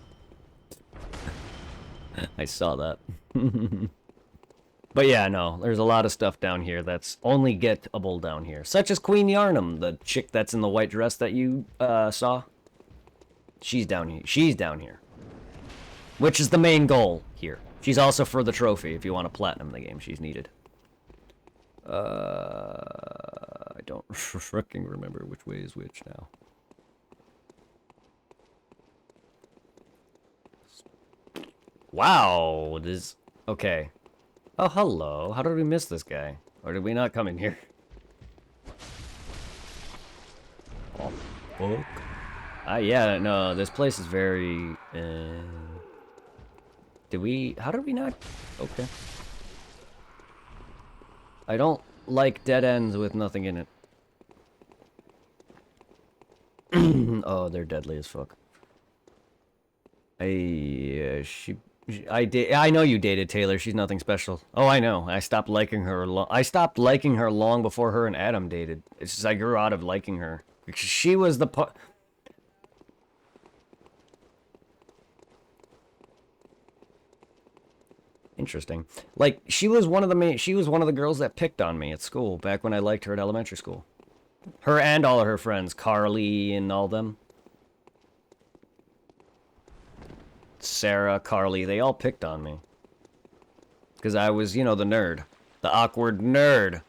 I saw that. But yeah, no, there's a lot of stuff down here that's only gettable down here. Such as Queen Yarnum, the chick that's in the white dress that you saw. She's down here. She's down here. Which is the main goal here. She's also for the trophy. If you want to platinum the game, she's needed. I don't fucking remember which way is which now. Wow, this... Okay. Oh, hello. How did we miss this guy? Or did we not come in here? Oh, fuck. Yeah, no, this place is very... How did we not... Okay. I don't like dead ends with nothing in it. Oh, they're deadly as fuck. I know you dated Taylor. She's nothing special. Oh, I know. I stopped liking her. I stopped liking her long before her and Adam dated. It's just I grew out of liking her. She was the Interesting. Like she was one of the girls that picked on me at school back when I liked her at elementary school. Her and all of her friends, Carly and all them. Sarah, Carly, they all picked on me. Because I was, you know, the nerd. The awkward nerd.